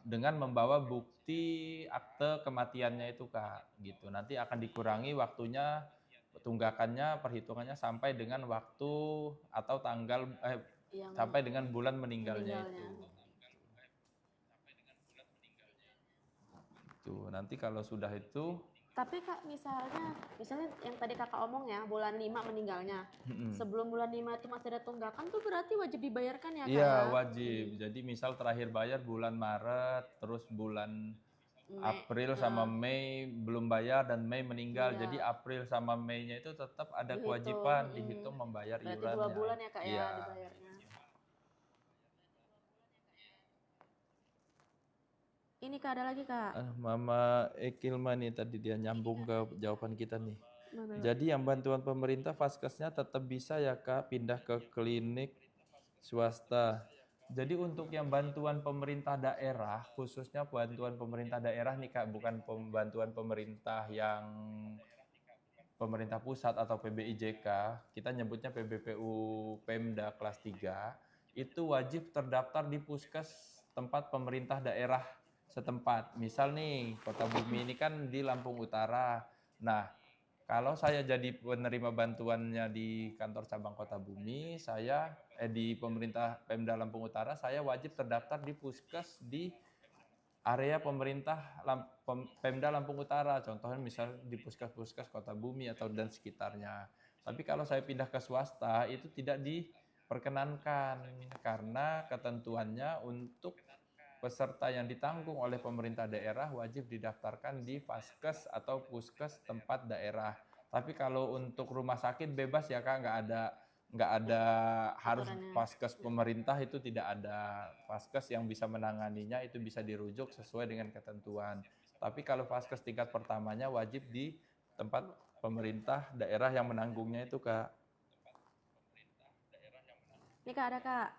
dengan membawa bukti akte kematiannya itu Kak. Gitu. Nanti akan dikurangi waktunya, tunggakannya, perhitungannya sampai dengan waktu atau tanggal sampai dengan bulan meninggalnya itu. Tuh, nanti kalau sudah itu. Tapi Kak, misalnya yang tadi Kakak omong ya, bulan 5 meninggalnya. Sebelum bulan 5 itu masih ada tunggakan tuh berarti wajib dibayarkan ya Kak? Iya, wajib. Jadi misal terakhir bayar bulan Maret, terus bulan April sama Mei belum bayar dan Mei meninggal. Jadi April sama Mei-nya itu tetap ada kewajiban dihitung membayar iurannya. Berarti 2 bulan ya Kak ya dibayarnya. Ini Kak, ada lagi Kak. Mama Ekilma nih tadi dia nyambung ke jawaban kita nih. Jadi yang bantuan pemerintah vaskesnya tetap bisa ya Kak pindah ke klinik swasta. Jadi untuk yang bantuan pemerintah daerah, khususnya bantuan pemerintah daerah nih Kak, bukan bantuan pemerintah yang pemerintah pusat atau PBIJK, kita nyebutnya PBPU Pemda kelas 3, itu wajib terdaftar di puskes tempat pemerintah daerah setempat. Misal nih, Kota Bumi ini kan di Lampung Utara. Nah, kalau saya jadi penerima bantuannya di kantor cabang Kota Bumi, saya di pemerintah Pemda Lampung Utara, saya wajib terdaftar di puskes di area pemerintah Pemda Lampung Utara. Contohnya misal di puskes-puskes Kota Bumi atau dan sekitarnya. Tapi kalau saya pindah ke swasta, itu tidak diperkenankan karena ketentuannya untuk peserta yang ditanggung oleh pemerintah daerah wajib didaftarkan di vaskes atau puskes tempat daerah. Tapi kalau untuk rumah sakit bebas ya Kak, nggak ada harus vaskes pemerintah, itu tidak ada. Vaskes yang bisa menanganinya itu bisa dirujuk sesuai dengan ketentuan. Tapi kalau vaskes tingkat pertamanya wajib di tempat pemerintah daerah yang menanggungnya itu Kak. Ini Kak, ada Kak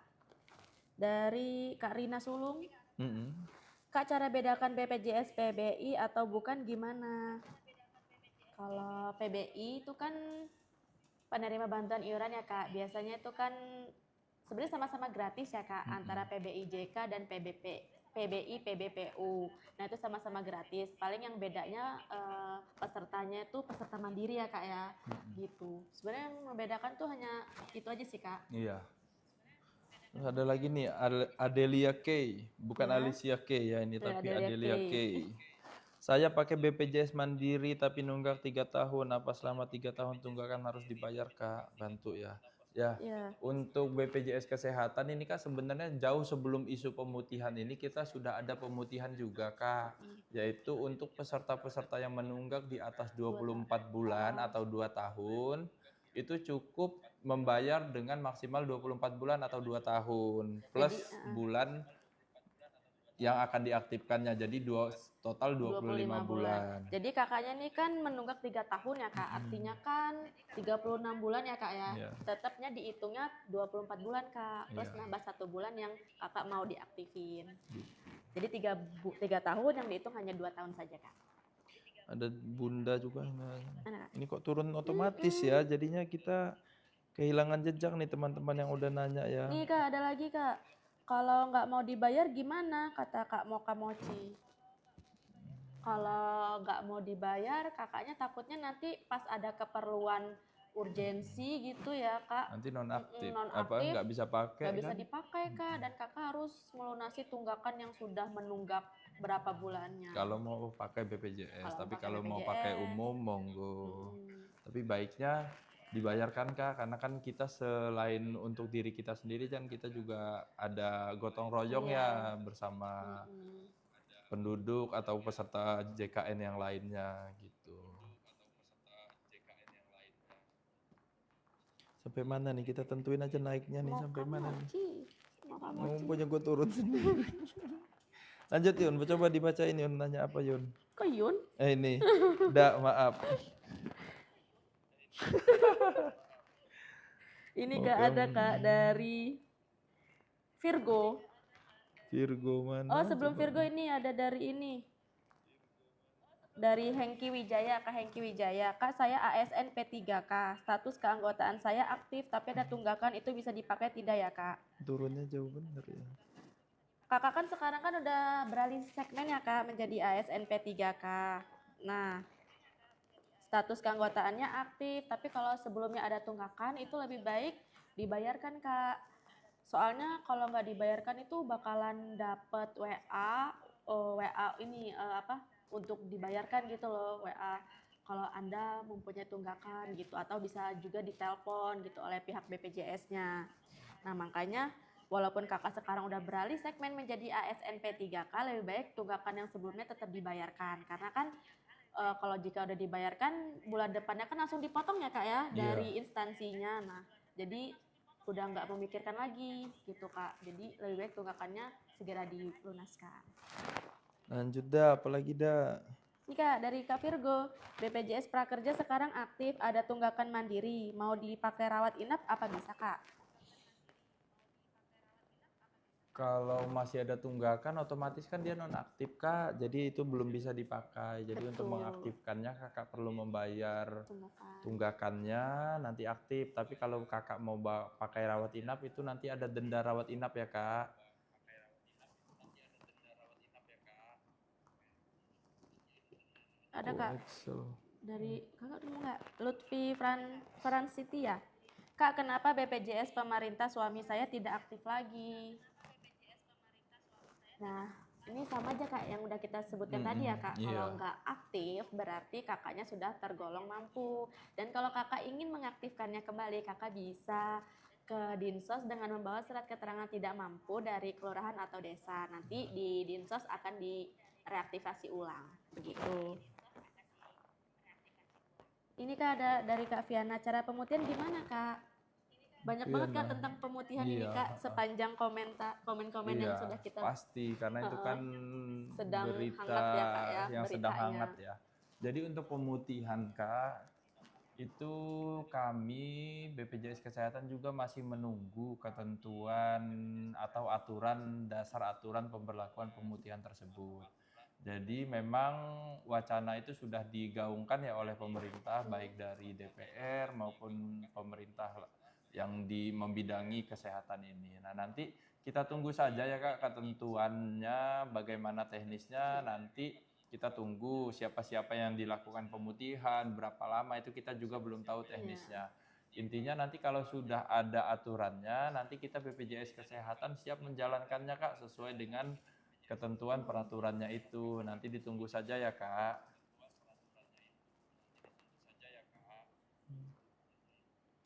dari Kak Rina Sulung. Kak, cara bedakan BPJS PBI atau bukan gimana? Kalau PBI itu kan penerima bantuan iuran ya Kak. Biasanya itu kan sebenarnya sama-sama gratis ya Kak, antara PBIJK dan PBI PBPU. Nah itu sama-sama gratis. Paling yang bedanya pesertanya itu peserta mandiri ya Kak ya. Gitu. Sebenarnya yang membedakan tuh hanya itu aja sih Kak. Iya. Terus ada lagi nih Adelia K, bukan Alicia K ya ini, tapi Adelia K. Saya pakai BPJS Mandiri tapi nunggak 3 tahun. Apa selama 3 tahun tunggakan harus dibayar Kak? Bantu ya. Ya. Untuk BPJS Kesehatan ini Kak sebenarnya jauh sebelum isu pemutihan ini kita sudah ada pemutihan juga Kak. Yaitu untuk peserta-peserta yang menunggak di atas 24 bulan atau 2 tahun. Itu cukup membayar dengan maksimal 24 bulan atau 2 tahun plus bulan yang akan diaktifkannya. Jadi total 25 bulan. Jadi kakaknya ini kan menunggak 3 tahun ya Kak. Artinya kan 36 bulan ya Kak ya. Tetapnya dihitungnya 24 bulan Kak. Plus nambah 1 bulan yang kakak mau diaktifin. Jadi 3 tahun yang dihitung hanya 2 tahun saja Kak. Ada bunda juga. Ini kok turun otomatis ya. Jadinya kita kehilangan jejak nih teman-teman yang udah nanya ya. Nih Kak, ada lagi Kak. Kalau nggak mau dibayar gimana? Kata Kak Moka Mochi. Kalau nggak mau dibayar, kakaknya takutnya nanti pas ada keperluan urgensi gitu ya Kak. Nanti nonaktif. Apa nggak bisa pakai? Nggak bisa dipakai Kak. Dan kakak harus melunasi tunggakan yang sudah menunggak berapa bulannya. Kalau mau pakai BPJS, tapi kalau mau pakai umum monggo. Tapi baiknya dibayarkan Kak, karena kan kita selain untuk diri kita sendiri kan kita juga ada gotong royong ya bersama penduduk atau peserta JKN yang lainnya gitu. Sampai mana nih kita tentuin aja naiknya nih, sampai mana nih? Punya gue turun sendiri. Lanjut Yun, coba dibacain Yun, nanya apa Yun? Kok Yun? Ini, maaf. Ini Kak, ada Kak dari Virgo. Virgo mana? Oh, sebelum coba? Virgo ini ada dari ini. Dari Hengki Wijaya, Kak Hengki Wijaya. Kak, saya ASN P3K. Status keanggotaan saya aktif, tapi ada tunggakan, itu bisa dipakai tidak ya, Kak? Turunnya jauh bener ya. Kakak kan sekarang kan udah beralih segmen ya, Kak, menjadi ASN P3K. Nah, status keanggotaannya aktif, tapi kalau sebelumnya ada tunggakan, itu lebih baik dibayarkan, Kak. Soalnya kalau nggak dibayarkan itu bakalan dapet WA ini untuk dibayarkan gitu loh, WA kalau Anda mempunyai tunggakan gitu, atau bisa juga ditelepon gitu oleh pihak BPJS-nya. Nah, makanya walaupun kakak sekarang udah beralih segmen menjadi ASN P3K, lebih baik tunggakan yang sebelumnya tetap dibayarkan. Karena kan kalau jika udah dibayarkan, bulan depannya kan langsung dipotong ya, Kak ya, dari instansinya. Nah, jadi udah nggak memikirkan lagi gitu, Kak. Jadi lebih baik tunggakannya segera dilunaskan. Lanjut dah, apalagi dah. Nih, Kak, dari Kak Virgo, BPJS Prakerja sekarang aktif, ada tunggakan mandiri, mau dipakai rawat inap apa bisa, Kak? Kalau masih ada tunggakan otomatis kan dia nonaktif, Kak. Jadi itu belum bisa dipakai. Jadi untuk mengaktifkannya Kakak perlu membayar tunggakannya nanti aktif. Tapi kalau Kakak mau pakai rawat inap itu nanti ada denda rawat inap ya, Kak. Ada, Kak. Dari Kakak ketemu nggak? Lutfi Fransiti ya? Kak, kenapa BPJS pemerintah suami saya tidak aktif lagi? Nah, ini sama aja, Kak, yang udah kita sebutkan tadi ya, Kak. Kalau nggak aktif berarti kakaknya sudah tergolong mampu. Dan kalau kakak ingin mengaktifkannya kembali, kakak bisa ke Dinsos dengan membawa surat keterangan tidak mampu dari kelurahan atau desa. Nanti di Dinsos akan direaktivasi ulang. Begitu. Ini, Kak, ada dari Kak Viana. Cara pemutihan gimana, Kak? Banyak banget, Kak, tentang pemutihan ini, Kak, sepanjang komen-komen yang sudah kita pasti karena itu kan sedang berita hangat ya, Kak, ya, yang sedang beritanya. hangat ya. Jadi untuk pemutihan, Kak, itu kami BPJS Kesehatan juga masih menunggu ketentuan atau dasar aturan pemberlakuan pemutihan tersebut. Jadi memang wacana itu sudah digaungkan ya oleh pemerintah, baik dari DPR maupun pemerintah yang membidangi kesehatan ini. Nah, nanti kita tunggu saja ya, Kak, ketentuannya, bagaimana teknisnya, nanti kita tunggu siapa-siapa yang dilakukan pemutihan, berapa lama, itu kita juga belum tahu teknisnya. Intinya nanti kalau sudah ada aturannya, nanti kita BPJS Kesehatan siap menjalankannya, Kak, sesuai dengan ketentuan peraturannya itu. Nanti ditunggu saja ya, Kak.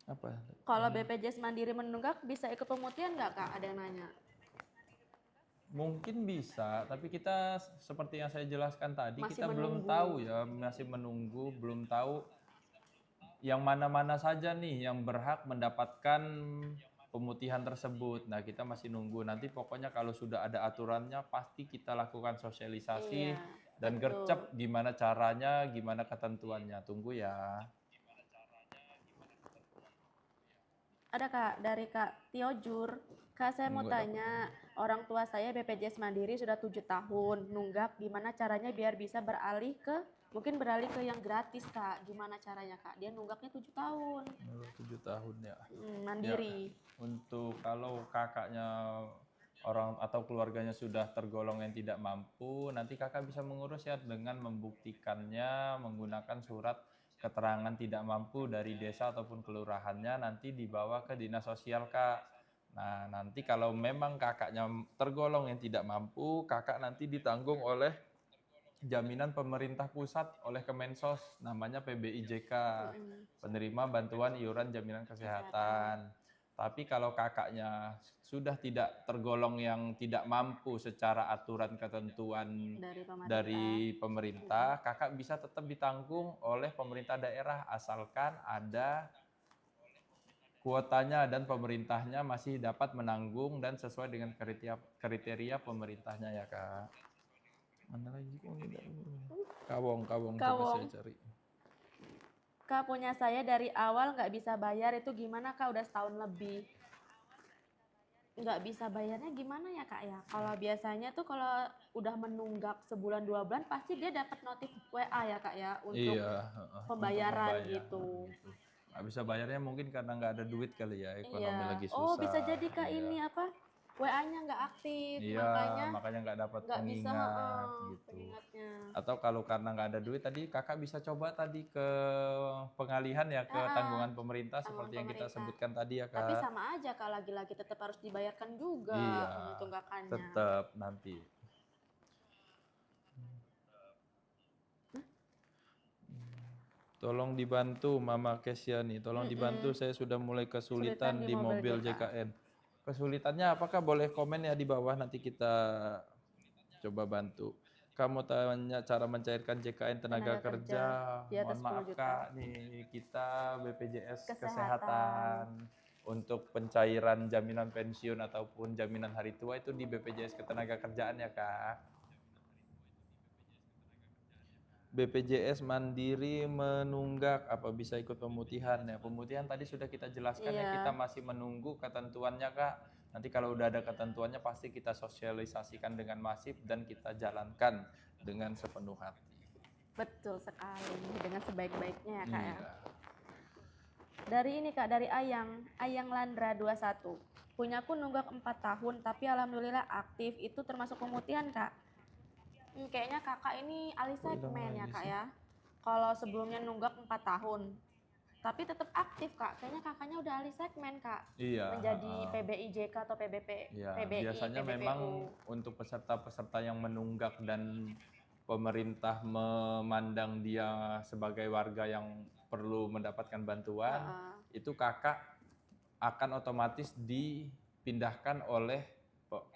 Apa? Kalau BPJS Mandiri menunggak bisa ikut pemutihan nggak, Kak? Ada yang nanya. Mungkin bisa, tapi kita seperti yang saya jelaskan tadi, kita belum tahu ya, masih menunggu, belum tahu yang mana-mana saja nih yang berhak mendapatkan pemutihan tersebut. Nah, kita masih nunggu. Nanti pokoknya kalau sudah ada aturannya, pasti kita lakukan sosialisasi dan gercep gimana caranya, gimana ketentuannya. Tunggu ya. Ada, Kak, dari Kak Tiojur. Kak, saya mau tanya, orang tua saya BPJS Mandiri sudah 7 tahun, nunggak, gimana caranya biar bisa mungkin beralih ke yang gratis, Kak. Gimana caranya, Kak? Dia nunggaknya 7 tahun. 7 tahun ya. Mandiri. Ya, untuk kalau kakaknya orang atau keluarganya sudah tergolong yang tidak mampu, nanti kakak bisa mengurus ya dengan membuktikannya menggunakan surat keterangan tidak mampu dari desa ataupun kelurahannya, nanti dibawa ke dinas sosial, Kak. Nah, nanti kalau memang kakaknya tergolong yang tidak mampu, kakak nanti ditanggung oleh jaminan pemerintah pusat oleh Kemensos, namanya PBIJK, penerima bantuan iuran jaminan kesehatan. Tapi kalau kakaknya sudah tidak tergolong yang tidak mampu secara aturan ketentuan dari pemerintah, kakak bisa tetap ditanggung oleh pemerintah daerah asalkan ada kuotanya dan pemerintahnya masih dapat menanggung dan sesuai dengan kriteria pemerintahnya ya, Kak. Mana lagi kawong coba saya cari. Kak, punya saya dari awal nggak bisa bayar, itu gimana, Kak? Udah setahun lebih. nggak bisa bayarnya gimana ya kak ya? Kalau biasanya tuh kalau udah menunggak sebulan 2 bulan pasti dia dapat notif WA ya kak ya untuk Iya, untuk pembayaran membayar gitu. gitu. Nggak bisa bayarnya mungkin karena nggak ada duit kali ya, ekonomi Iya. lagi Oh bisa susah. jadi kak Iya, ini apa? WA-nya nggak aktif, iya, makanya makanya nggak dapat nggak bisa pengingat gitu. pengingatnya. Atau kalau karena nggak ada duit tadi kakak bisa coba tadi ke pengalihan ya ke Ah, tanggungan pemerintah tanggungan seperti yang kita pemerintah. sebutkan tadi ya Tapi kak. sama aja kak, lagi-lagi tetap harus dibayarkan juga Iya, tunggakannya. tetap nanti. Tolong dibantu Mama Kesiani, tolong dibantu, saya sudah mulai Kesulitan kesulitan di di mobil mobil JK. JKN. Kesulitannya apakah, boleh komen ya di bawah, nanti kita coba bantu. Kamu tanya cara mencairkan JKN tenaga kerja. di atas Mohon 10 maaf juta. Kak, nih kita BPJS Kesehatan. Kesehatan untuk pencairan jaminan pensiun ataupun jaminan hari tua itu di BPJS Ketenagakerjaan ya Kak. BPJS Mandiri menunggak, apa bisa ikut pemutihan ya? Pemutihan tadi sudah kita jelaskan ya, kita Iya, masih menunggu ketentuannya Kak. Nanti kalau udah ada ketentuannya pasti kita sosialisasikan dengan masif dan kita jalankan dengan sepenuh hati. betul sekali. Dengan sebaik-baiknya ya kak ya. Iya. Dari ini kak, dari Ayang Landra 21. Punyaku nunggak 4 tahun, tapi alhamdulillah aktif. Itu termasuk pemutihan kak. Kayaknya kakak ini alih segmen ya kak ya. Kalau sebelumnya nunggak 4 tahun, tapi tetap aktif kak. Kayaknya kakaknya udah alih segmen kak. Iya. Menjadi PBIJK atau PBP, Ya, PBI, biasanya PBPU. memang untuk peserta-peserta yang menunggak dan pemerintah memandang dia sebagai warga yang perlu mendapatkan bantuan, itu kakak akan otomatis dipindahkan oleh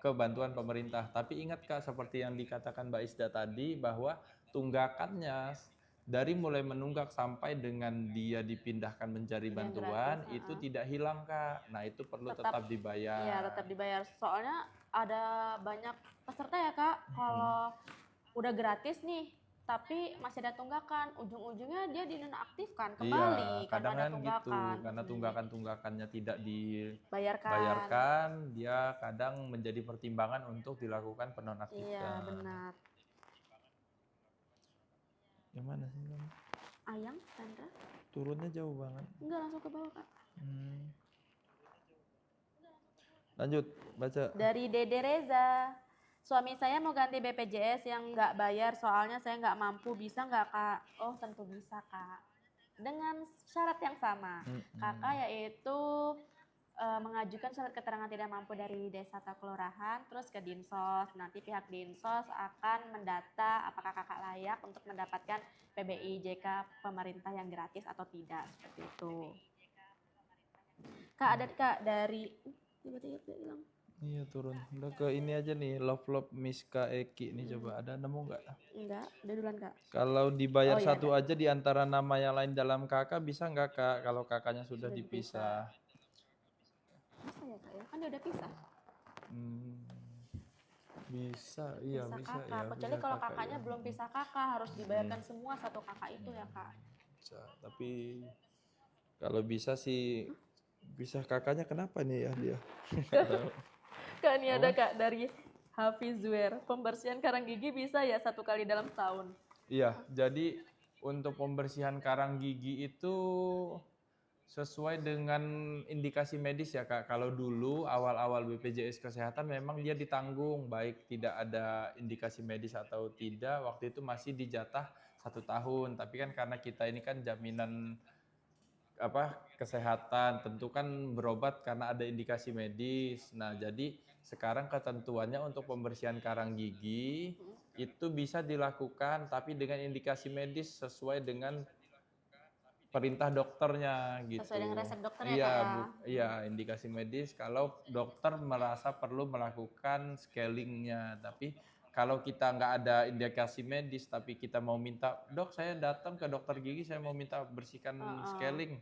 ke bantuan pemerintah. Tapi ingat Kak, seperti yang dikatakan Mbak Isda tadi, bahwa tunggakannya dari mulai menunggak sampai dengan dia dipindahkan menjadi bantuan itu tidak hilang Kak. Nah itu perlu tetap dibayar. Iya tetap dibayar. Soalnya ada banyak peserta ya Kak, kalau udah gratis nih, tapi masih ada tunggakan, ujung-ujungnya dia dinonaktifkan kembali Iya, kadang karena ada kan gitu, tunggakan. karena tunggakan-tunggakannya tidak Bayarkan. dibayarkan, dia kadang menjadi pertimbangan untuk dilakukan penonaktifan. Iya benar. Yang mana sih kamu? Ayang, Sandra? Turunnya jauh banget. Enggak, langsung ke bawah Kak. Lanjut, baca. Dari Dede Reza. Suami saya mau ganti BPJS yang nggak bayar, soalnya saya nggak mampu. Bisa nggak Kak? Oh tentu bisa Kak. Dengan syarat yang sama. Kakak yaitu mengajukan surat keterangan tidak mampu dari desa atau kelurahan, terus ke Dinsos. Nanti pihak Dinsos akan mendata apakah kakak layak untuk mendapatkan PBI JK pemerintah yang gratis atau tidak, seperti itu. Kak ada Kak dari tiba-tiba hilang. Iya turun. Udah ke ini aja nih, Love Miska Eki nih, coba ada nemu nggak? Enggak, udah duluan Kak. Kalau dibayar satu aja di antara nama yang lain dalam kakak bisa nggak Kak? Kalau kakaknya sudah dipisah. Bisa ya Kak ya? Kan dia udah pisah. Bisa, iya bisa kakak. ya. Kecuali kalau kakaknya belum pisah kakak, harus dibayarkan semua satu kakak itu ya Kak. Bisa, tapi kalau bisa sih pisah kakaknya kenapa nih ya dia? Kak ini ada Kak dari Hafizwer, pembersihan karang gigi bisa ya 1 kali dalam setahun? Iya, jadi untuk pembersihan karang gigi itu sesuai dengan indikasi medis ya Kak. Kalau dulu awal-awal BPJS Kesehatan memang dia ditanggung, baik tidak ada indikasi medis atau tidak, waktu itu masih dijatah 1 tahun. Tapi kan karena kita ini kan jaminan kesehatan, tentu kan berobat karena ada indikasi medis. Nah, jadi sekarang ketentuannya untuk pembersihan karang gigi itu bisa dilakukan tapi dengan indikasi medis sesuai dengan perintah dokternya gitu. Sesuai dengan resep dokternya iya, Kak ya? Iya, indikasi medis kalau dokter merasa perlu melakukan scalingnya. Tapi kalau kita nggak ada indikasi medis tapi kita mau minta, dok saya datang ke dokter gigi saya mau minta bersihkan scaling.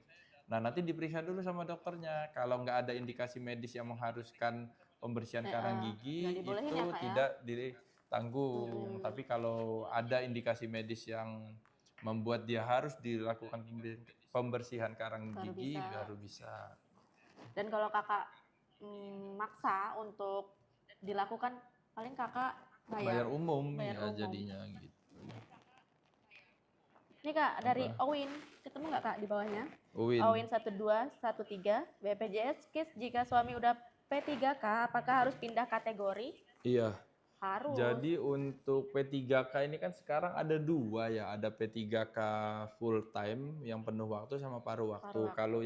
Nah nanti diperiksa dulu sama dokternya. Kalau nggak ada indikasi medis yang mengharuskan pembersihan karang gigi itu ya, Kak, tidak ditanggung. Tapi kalau ada indikasi medis yang membuat dia harus dilakukan pembersihan karang gigi baru bisa. Dan kalau kakak maksa untuk dilakukan, paling kakak Bayar umum bayar ya umum. jadinya gitu. Ini kak dari Apa? Owin, ketemu nggak kak di bawahnya? Uwin. Owin 1213 BPJS KIS jika suami udah P3K apakah harus pindah kategori? Iya. Harus. Jadi untuk P3K ini kan sekarang ada dua ya, ada P3K full time yang penuh waktu sama paruh waktu. Kalau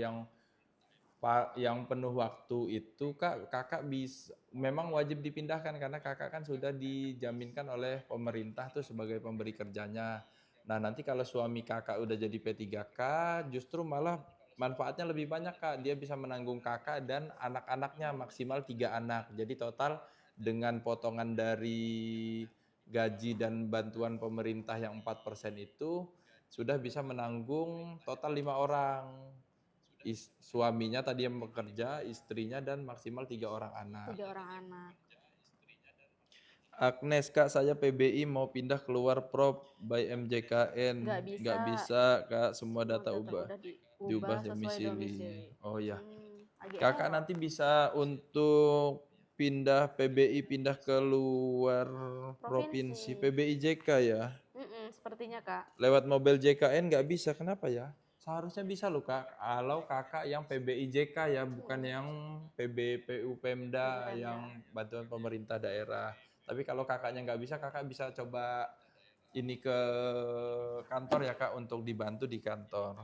yang penuh waktu itu kakak bisa memang wajib dipindahkan karena kakak kan sudah dijaminkan oleh pemerintah tuh sebagai pemberi kerjanya. Nah nanti kalau suami kakak udah jadi P3K justru malah manfaatnya lebih banyak kak. Dia bisa menanggung kakak dan anak-anaknya maksimal 3 anak. Jadi total dengan potongan dari gaji dan bantuan pemerintah yang 4% itu sudah bisa menanggung total 5 orang. Suaminya tadi yang bekerja, istrinya dan maksimal 3 orang anak. 3 orang anak. Agnes, kak saya PBI mau pindah keluar Prop by MJKN. Nggak bisa kak, semua data diubah domisili. Oh ya. Kakak nanti bisa untuk pindah PBI, pindah keluar provinsi PBI JK ya. Sepertinya kak. Lewat mobil JKN nggak bisa, kenapa ya? Seharusnya bisa loh kak, kalau kakak yang PBI JK ya, bukan yang PBPU Pemda yang bantuan pemerintah daerah. Tapi kalau kakaknya nggak bisa, kakak bisa coba ini ke kantor ya kak, untuk dibantu di kantor.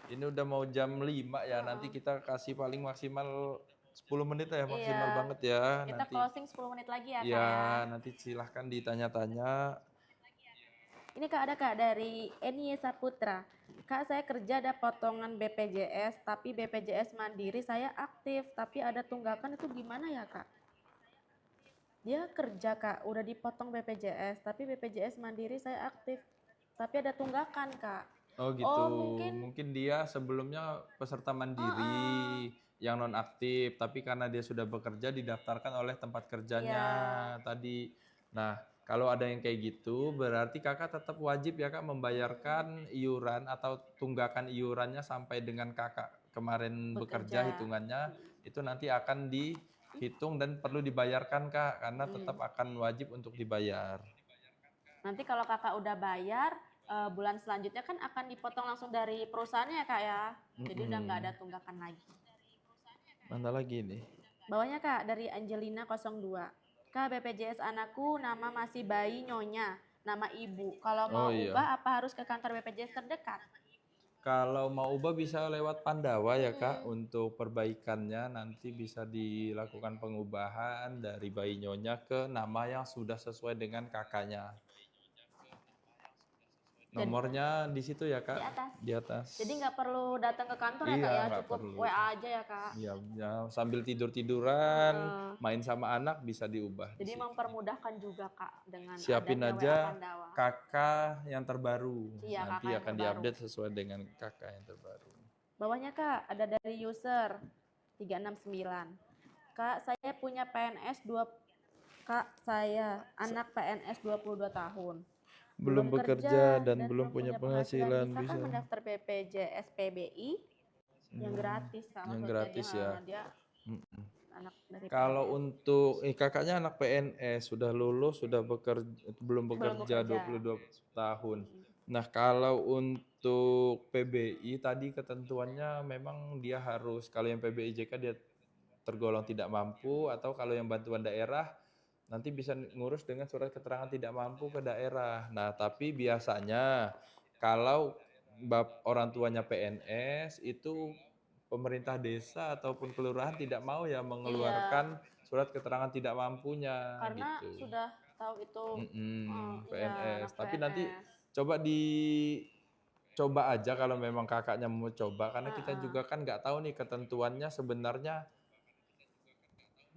Ini udah mau jam 5 ya, nanti kita kasih paling maksimal 10 menit ya, maksimal banget ya. Kita nanti closing 10 menit lagi ya kak ya. Nanti silahkan ditanya-tanya. Ini kak ada kak dari Eni Saputra. Kak saya kerja ada potongan BPJS, tapi BPJS Mandiri saya aktif, tapi ada tunggakan itu gimana ya kak? Dia kerja kak, udah dipotong BPJS, tapi BPJS Mandiri saya aktif, tapi ada tunggakan kak. Oh gitu, mungkin dia sebelumnya peserta mandiri yang non aktif, tapi karena dia sudah bekerja didaftarkan oleh tempat kerjanya tadi. Nah, kalau ada yang kayak gitu, berarti kakak tetap wajib ya kak membayarkan iuran atau tunggakan iurannya sampai dengan kakak kemarin bekerja hitungannya, itu nanti akan dihitung dan perlu dibayarkan kak, karena tetap akan wajib untuk dibayar. Nanti kalau kakak udah bayar, bulan selanjutnya kan akan dipotong langsung dari perusahaannya ya kak ya, jadi udah nggak ada tunggakan lagi. Mana lagi nih? Bawahnya kak dari Angelina 02. Kak BPJS anakku nama masih bayi Nyonya, nama ibu. Kalau mau ubah apa harus ke kantor BPJS terdekat? Kalau mau ubah bisa lewat Pandawa ya kak, untuk perbaikannya nanti bisa dilakukan pengubahan dari bayi Nyonya ke nama yang sudah sesuai dengan kakaknya. Nomornya di situ ya kak, di atas. Jadi nggak perlu datang ke kantor ya kak ya, cukup WA aja ya kak. Iya, ya, sambil tiduran, main sama anak bisa diubah. Jadi mempermudahkan juga kak dengan siapin aja kakak yang terbaru, nanti akan diupdate sesuai dengan kakak yang terbaru. Bawahnya kak ada dari user 369. Kak saya punya PNS 2, kak saya anak PNS 22 tahun. Belum bekerja dan belum punya penghasilan, bisa mendaftar BPJS PBI yang gratis kak, yang gratis ya. Dia anak dari kalau untuk kakaknya anak PNS sudah lulus, sudah bekerja, belum bekerja 22 tahun. Nah kalau untuk PBI tadi ketentuannya memang dia harus, kalau yang PBI JK dia tergolong tidak mampu, atau kalau yang bantuan daerah nanti bisa ngurus dengan surat keterangan tidak mampu ke daerah. Nah, tapi biasanya kalau orang tuanya PNS itu pemerintah desa ataupun kelurahan tidak mau ya mengeluarkan surat keterangan tidak mampunya. Karena gitu. Sudah tahu itu PNS. Tapi nanti coba aja kalau memang kakaknya mau coba, karena kita juga kan nggak tahu nih ketentuannya sebenarnya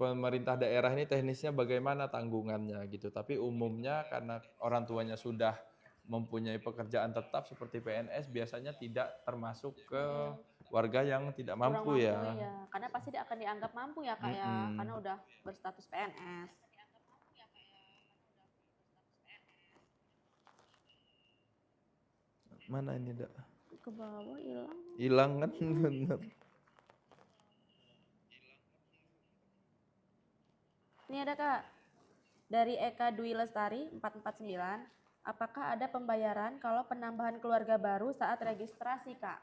pemerintah daerah ini teknisnya bagaimana tanggungannya gitu. Tapi umumnya karena orang tuanya sudah mempunyai pekerjaan tetap seperti PNS, biasanya tidak termasuk ke warga yang tidak mampu ya. Karena pasti dia akan dianggap mampu ya kak ya, karena udah berstatus PNS. Mana ini dak? Ke bawah hilang. Hilang kan bener. Ini ada Kak, dari Eka Dwi Lestari 449. Apakah ada pembayaran kalau penambahan keluarga baru saat registrasi Kak?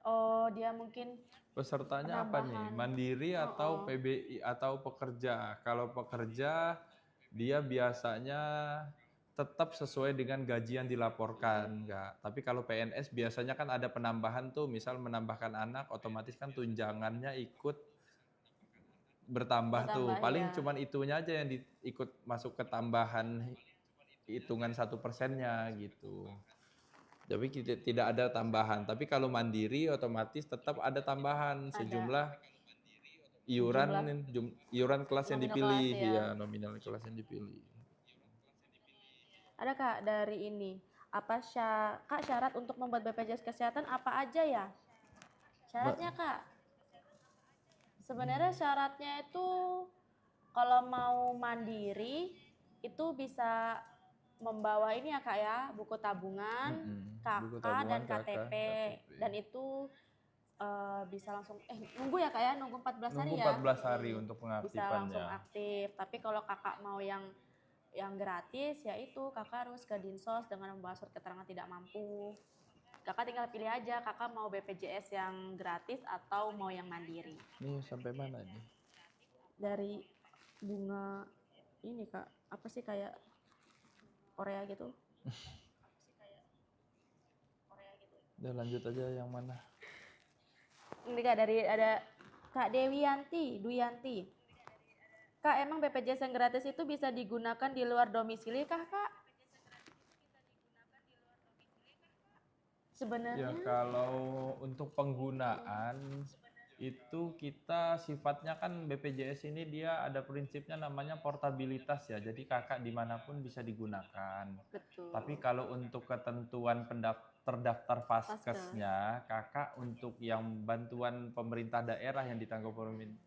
Oh, dia mungkin Pesertanya apa nih? penambahan. Mandiri atau PBI atau pekerja? Kalau pekerja, dia biasanya tetap sesuai dengan gaji yang dilaporkan, enggak. Tapi kalau PNS biasanya kan ada penambahan tuh, misal menambahkan anak, otomatis kan tunjangannya ikut bertambah tuh. Bertambah Paling ya. cuman itunya aja yang ikut masuk ke tambahan hitungan 1%-nya gitu. Jadi tidak ada tambahan. Tapi kalau mandiri otomatis tetap ada tambahan Ada sejumlah jumlah iuran kelas yang nominal kelas dipilih, ya. ya nominal kelas yang dipilih. Ada Kak dari ini. Apa Kak syarat untuk membuat BPJS Kesehatan apa aja ya? Syaratnya Kak? Sebenarnya syaratnya itu kalau mau mandiri itu bisa membawa ini ya Kak ya, buku tabungan, Buku KK tabungan, dan KTP. Dan itu bisa langsung nunggu ya Kak ya, nunggu 14 hari Nunggu ya. 14 hari untuk Bisa langsung pengaktifannya. aktif. Tapi kalau Kakak mau yang gratis ya itu Kakak harus ke Dinsos dengan membawa surat keterangan tidak mampu. Kakak tinggal pilih aja Kakak mau BPJS yang gratis atau mau yang mandiri. Ini sampai mana nih? Dari bunga ini Kak, apa sih kayak Korea gitu? Udah lanjut aja yang mana? Ini Kak dari ada Kak Duyanti. Kak, emang BPJS yang gratis itu bisa digunakan di luar domisili kah, Kak? Sebenarnya Ya kalau untuk penggunaan itu kita sifatnya kan BPJS ini dia ada prinsipnya namanya portabilitas ya. Jadi kakak dimanapun bisa digunakan. betul. Tapi kalau untuk ketentuan terdaftar Faskesnya, kakak untuk yang bantuan pemerintah daerah yang ditanggung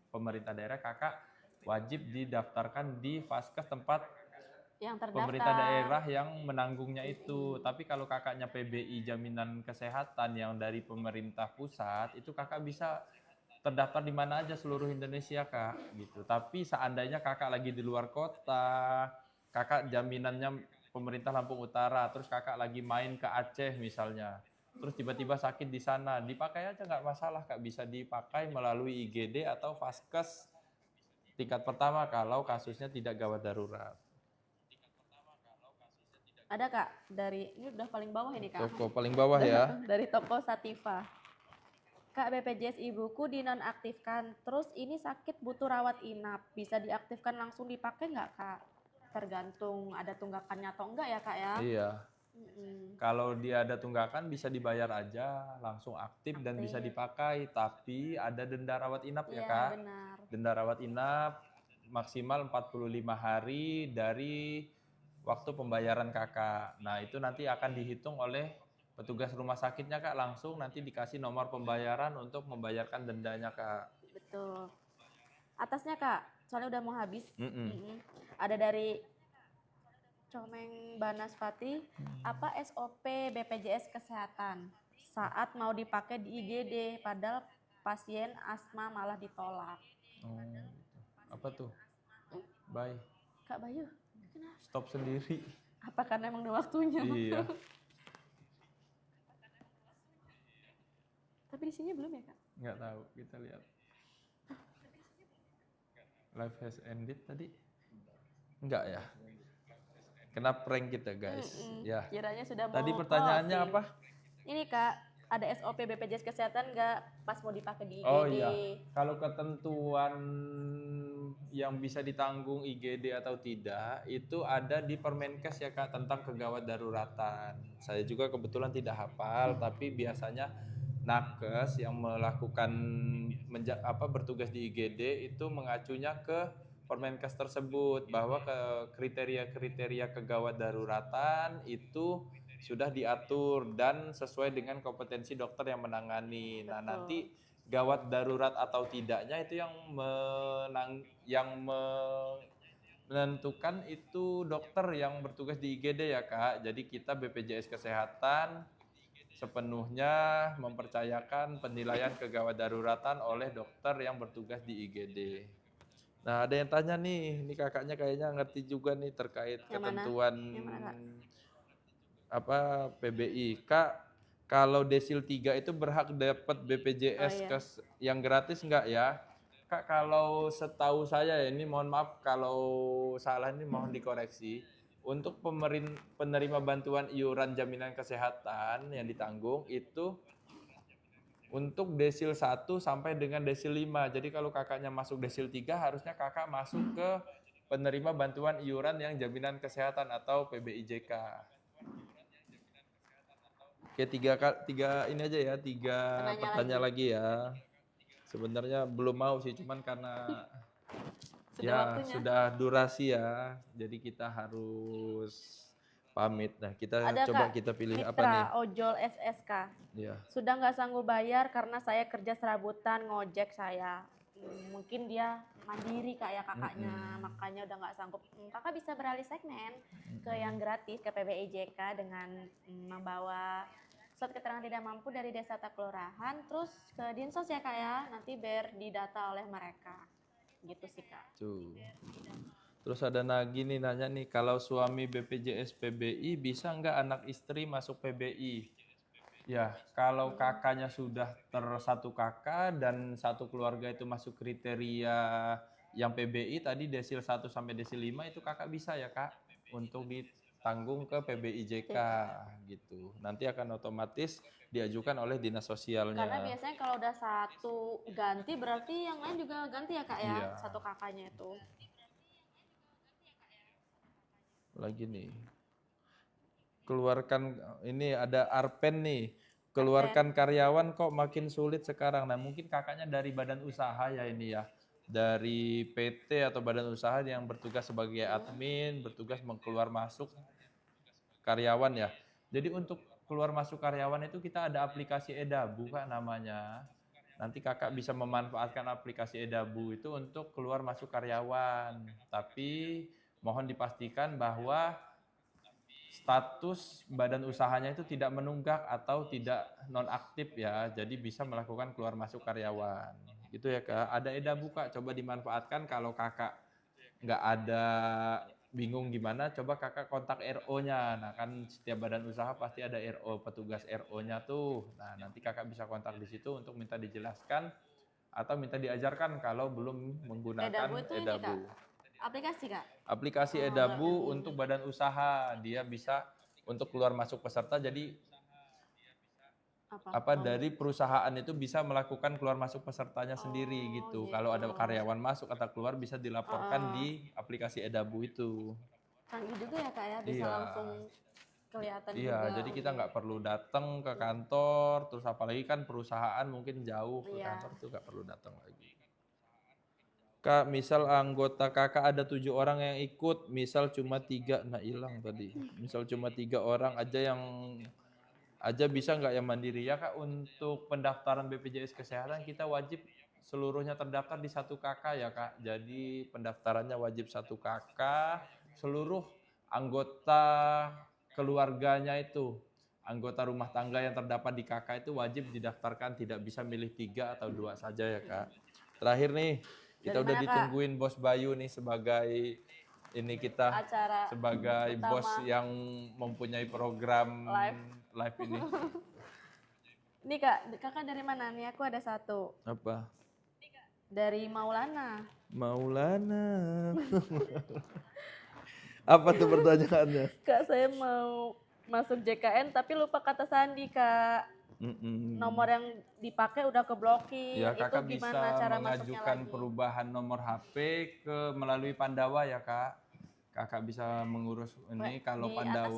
pemerintah daerah, kakak wajib didaftarkan di Faskes tempat yang terdaftar. Pemerintah daerah yang menanggungnya itu. Tapi kalau kakaknya PBI jaminan kesehatan yang dari pemerintah pusat, itu kakak bisa terdaftar di mana aja seluruh Indonesia Kak gitu. Tapi seandainya kakak lagi di luar kota, kakak jaminannya pemerintah Lampung Utara, terus kakak lagi main ke Aceh misalnya, terus tiba-tiba sakit di sana, dipakai aja nggak masalah Kak, bisa dipakai melalui IGD atau Faskes tingkat pertama kalau kasusnya tidak gawat darurat. Ada Kak, dari ini udah paling bawah ini Kak. Toko paling bawah ya. Dari toko Sativa. Kak, BPJS ibuku dinonaktifkan, terus ini sakit butuh rawat inap, bisa diaktifkan langsung dipakai nggak Kak? Tergantung ada tunggakannya atau enggak ya Kak ya? Iya. Kalau dia ada tunggakan bisa dibayar aja, langsung aktif dan bisa dipakai, tapi ada denda rawat inap ya Kak. Benar. Denda rawat inap maksimal 45 hari dari waktu pembayaran kakak. Nah itu nanti akan dihitung oleh petugas rumah sakitnya Kak, langsung nanti dikasih nomor pembayaran untuk membayarkan dendanya Kak. Betul. Atasnya Kak, soalnya udah mau habis. Ada dari Comeng Banaspati, apa SOP BPJS Kesehatan saat mau dipakai di IGD padahal pasien asma malah ditolak. Oh, apa tuh? Bye. Kak Bayu, Stop sendiri. apa karena emang udah waktunya? Iya. Tapi di sini belum ya Kak? Nggak tahu, kita lihat. Live has ended tadi? Enggak ya? Kena prank kita guys. Ya. Kiranya sudah mau tadi pertanyaannya closing. apa? Ini Kak, ada SOP BPJS Kesehatan nggak pas mau dipakai di IGD? Oh iya, kalau ketentuan yang bisa ditanggung IGD atau tidak, itu ada di Permenkes ya Kak, tentang kegawat daruratan. Saya juga kebetulan tidak hafal, tapi biasanya Nakes yang melakukan bertugas di IGD itu mengacunya ke Permenkes tersebut, bahwa kriteria-kriteria kegawat daruratan itu sudah diatur dan sesuai dengan kompetensi dokter yang menangani. Nah, nanti gawat darurat atau tidaknya itu yang menentukan itu dokter yang bertugas di IGD ya Kak. Jadi kita BPJS Kesehatan sepenuhnya mempercayakan penilaian kegawat daruratan oleh dokter yang bertugas di IGD. Nah, ada yang tanya nih, ini kakaknya kayaknya ngerti juga nih terkait Yang mana? ketentuan Yang mana, Kak? apa PBI. Kak, kalau desil 3 itu berhak dapat Oh BPJS iya. yang gratis enggak ya? Kak, kalau setahu saya ya, ini mohon maaf kalau salah ini mohon dikoreksi. Untuk penerima bantuan iuran jaminan kesehatan yang ditanggung itu untuk desil 1 sampai dengan desil 5. Jadi kalau kakaknya masuk desil 3 harusnya kakak masuk ke penerima bantuan iuran yang jaminan kesehatan atau PBIJK. Oke, tiga ini aja ya, tiga pertanyaan lagi ya. Sebenarnya belum mau sih, cuman karena ya sudah durasi ya, jadi kita harus pamit. Nah, coba kita pilih apa nih? Mitra ojol SSK. Ya. Sudah nggak sanggup bayar karena saya kerja serabutan ngojek saya. Mungkin dia mandiri Kak ya kakaknya, makanya udah nggak sanggup. Kakak bisa beralih segmen ke yang gratis, ke PBIJK dengan membawa surat keterangan tidak mampu dari desa atau kelurahan, terus ke Dinsos ya Kak ya, nanti biar didata oleh mereka. Gitu sih Kak. Tuh. Terus ada lagi nih nanya nih, kalau suami BPJS PBI bisa nggak anak istri masuk PBI? Ya, kalau kakaknya sudah satu kakak dan satu keluarga itu masuk kriteria yang PBI tadi desil 1 sampai desil 5 itu kakak bisa ya Kak untuk ditanggung ke PBIJK gitu. Nanti akan otomatis diajukan oleh dinas sosialnya. Karena biasanya kalau udah satu ganti berarti yang lain juga ganti ya Kak ya, Iya. satu kakaknya itu. Lagi nih. Keluarkan, ini ada Arpen nih, keluarkan karyawan kok makin sulit sekarang. Nah mungkin kakaknya dari badan usaha ya ini ya, dari PT atau badan usaha yang bertugas sebagai admin, bertugas keluar masuk karyawan ya. Jadi untuk keluar masuk karyawan itu kita ada aplikasi Edabu Kak namanya. Nanti kakak bisa memanfaatkan aplikasi Edabu itu untuk keluar masuk karyawan. Tapi mohon dipastikan bahwa status badan usahanya itu tidak menunggak atau tidak nonaktif ya, jadi bisa melakukan keluar masuk karyawan. Gitu ya Kak. Ada Edabu Kak, coba dimanfaatkan kalau kakak nggak ada bingung gimana, coba kakak kontak RO-nya. Nah kan setiap badan usaha pasti ada RO, petugas RO-nya tuh. Nah nanti kakak bisa kontak di situ untuk minta dijelaskan atau minta diajarkan kalau belum menggunakan Edabu. Aplikasi Kak? Aplikasi Edabu untuk badan usaha, dia bisa untuk keluar masuk peserta, jadi dari perusahaan itu bisa melakukan keluar masuk pesertanya sendiri gitu. Kalau ada karyawan masuk atau keluar bisa dilaporkan di aplikasi Edabu itu. Canggih juga ya Kak ya, bisa langsung kelihatan juga. Iya, jadi kita nggak perlu datang ke kantor, terus apalagi kan perusahaan mungkin jauh ke kantor itu nggak perlu datang lagi. Kak, misal anggota kakak ada 7 orang yang ikut, misal cuma 3, nah hilang tadi. Misal cuma 3 orang aja bisa nggak yang mandiri ya Kak? Untuk pendaftaran BPJS Kesehatan kita wajib seluruhnya terdaftar di satu kakak ya Kak. Jadi pendaftarannya wajib satu kakak, seluruh anggota keluarganya itu, anggota rumah tangga yang terdapat di kakak itu wajib didaftarkan, tidak bisa milih 3 atau 2 saja ya Kak. Terakhir nih, kita udah ditungguin Bos Bayu nih sebagai ini kita sebagai bos yang mempunyai program live ini. Ini Kak, kakak dari mana nih? Aku ada satu. Apa? Dari Maulana. Maulana. Apa tuh pertanyaannya? Kak, saya mau masuk JKN tapi lupa kata sandi Kak. Nomor yang dipakai udah keblokir. Ya, kakak itu gimana bisa cara mengajukan perubahan nomor HP melalui Pandawa ya Kak. Kakak bisa mengurus ini kalau Pandawa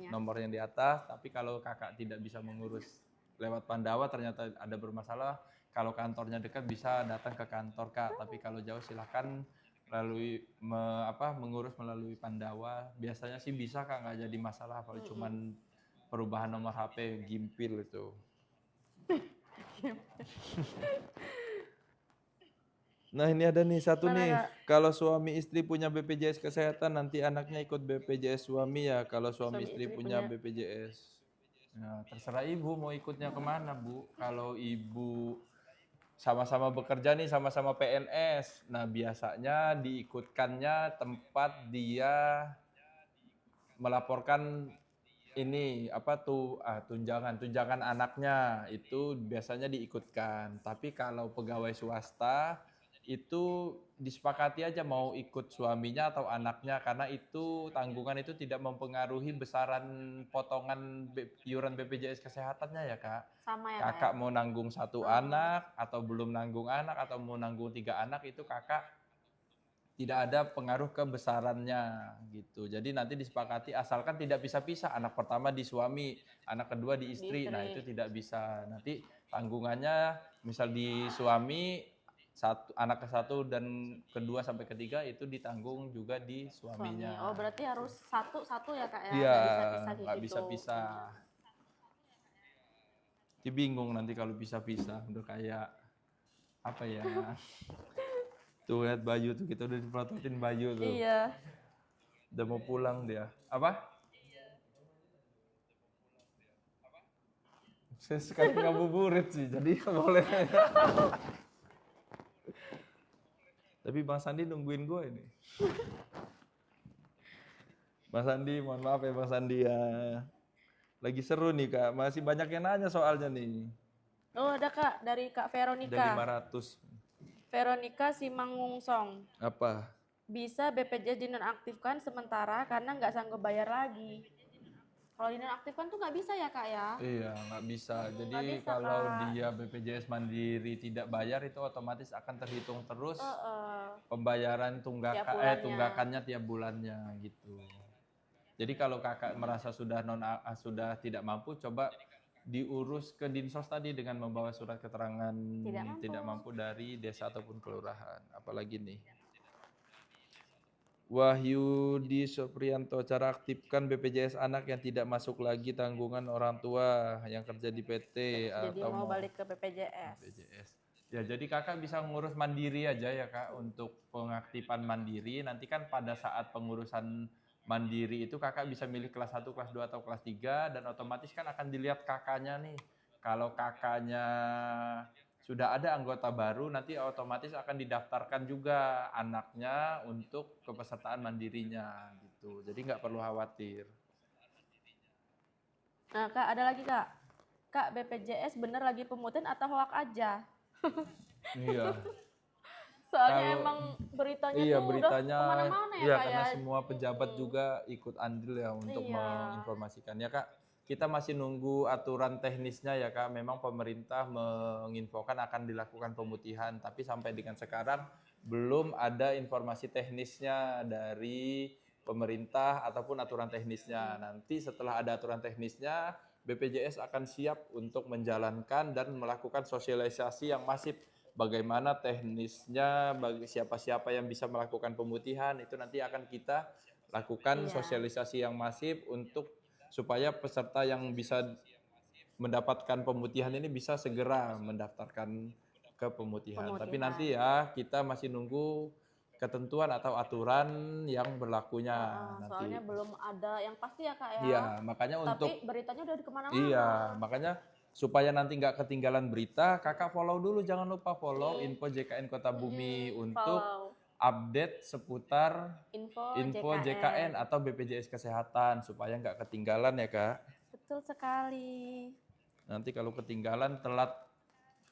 nomor yang di atas, tapi kalau kakak tidak bisa mengurus lewat Pandawa ternyata ada bermasalah, kalau kantornya dekat bisa datang ke kantor Kak, tapi kalau jauh silahkan mengurus melalui Pandawa. Biasanya sih bisa Kak, nggak jadi masalah kalau cuman perubahan nomor HP gimpil itu. Nah ini ada nih satu nih, kalau suami istri punya BPJS Kesehatan nanti anaknya ikut BPJS suami ya, kalau suami istri punya BPJS. Nah terserah ibu mau ikutnya kemana Bu, kalau ibu sama-sama bekerja nih, sama-sama PNS. Nah, biasanya diikutkannya tempat dia melaporkan ini apa tuh tunjangan anaknya itu biasanya diikutkan. Tapi kalau pegawai swasta itu disepakati aja mau ikut suaminya atau anaknya karena itu tanggungan itu tidak mempengaruhi besaran potongan iuran BPJS kesehatannya ya Kak. Sama ya Kak ya? Kakak mau nanggung satu anak atau belum nanggung anak atau mau nanggung 3 anak itu kakak tidak ada pengaruh ke besarannya gitu. Jadi nanti disepakati asalkan tidak bisa pisah. Anak pertama di suami, anak kedua di istri. Nah itu tidak bisa. Nanti tanggungannya misal di suami anak ke-1 dan kedua sampai ketiga itu ditanggung juga di suaminya. Suami. Oh berarti harus satu ya Kak ya? Iya, nggak bisa pisah. Jadi bingung nanti kalau pisah-pisah. Udah kayak apa ya? Tuh lihat Bayu tuh, kita udah diprototin Bayu tuh. Iya. Udah mau pulang dia. Apa? Saya sekarang ngabuburit sih, jadi boleh. Tapi Bang Sandi nungguin gue ini. Bang Sandi, mohon maaf ya Bang Sandi ya. Lagi seru nih Kak, masih banyak yang nanya soalnya nih. Oh ada Kak, dari Kak Veronica. Ada 500. Veronica Simangungsong. Apa? Bisa BPJS dinonaktifkan sementara karena nggak sanggup bayar lagi. Kalau dinonaktifkan tuh nggak bisa ya Kak ya? Iya, nggak bisa. Jadi bisa, kalau Kak. dia BPJS Mandiri tidak bayar itu otomatis akan terhitung terus pembayaran tunggakannya tiap bulannya gitu. Jadi kalau kakak merasa sudah tidak mampu, coba diurus ke Dinsos tadi dengan membawa surat keterangan tidak mampu dari desa ataupun kelurahan. Apalagi nih. Wahyudi Supriyanto, cara aktifkan BPJS anak yang tidak masuk lagi tanggungan orang tua yang kerja di PT Jadi atau mau balik ke BPJS. Ya, jadi kakak bisa ngurus mandiri aja ya Kak untuk pengaktifan mandiri. Nanti kan pada saat pengurusan mandiri itu kakak bisa milih kelas 1, kelas 2 atau kelas 3 dan otomatis kan akan dilihat kakaknya nih. Kalau kakaknya sudah ada anggota baru, nanti otomatis akan didaftarkan juga anaknya untuk kepesertaan mandirinya gitu. Jadi nggak perlu khawatir. Nah Kak, ada lagi Kak. Kak, BPJS bener lagi pemutihan atau hoak aja? Iya. Soalnya emang beritanya tuh beritanya, udah kemana-mana ya Kak karena ya? semua pejabat juga ikut andil ya untuk menginformasikannya Kak. Kita masih nunggu aturan teknisnya ya Kak. Memang pemerintah menginfokan akan dilakukan pemutihan, tapi sampai dengan sekarang belum ada informasi teknisnya dari pemerintah ataupun aturan teknisnya. Nanti setelah ada aturan teknisnya, BPJS akan siap untuk menjalankan dan melakukan sosialisasi yang masif. Bagaimana teknisnya, bagi siapa-siapa yang bisa melakukan pemutihan, itu nanti akan kita lakukan sosialisasi yang masif untuk supaya peserta yang bisa mendapatkan pemutihan ini bisa segera mendaftarkan ke pemutihan. Tapi nanti ya kita masih nunggu ketentuan atau aturan yang berlakunya nanti. Soalnya belum ada yang pasti ya Kak ya. Iya, makanya Tapi beritanya udah di kemana-mana. Iya, makanya supaya nanti nggak ketinggalan berita, kakak follow dulu, jangan lupa follow info JKN Kota Bumi untuk update seputar info JKN atau BPJS Kesehatan supaya nggak ketinggalan ya Kak. Betul sekali. Nanti kalau ketinggalan telat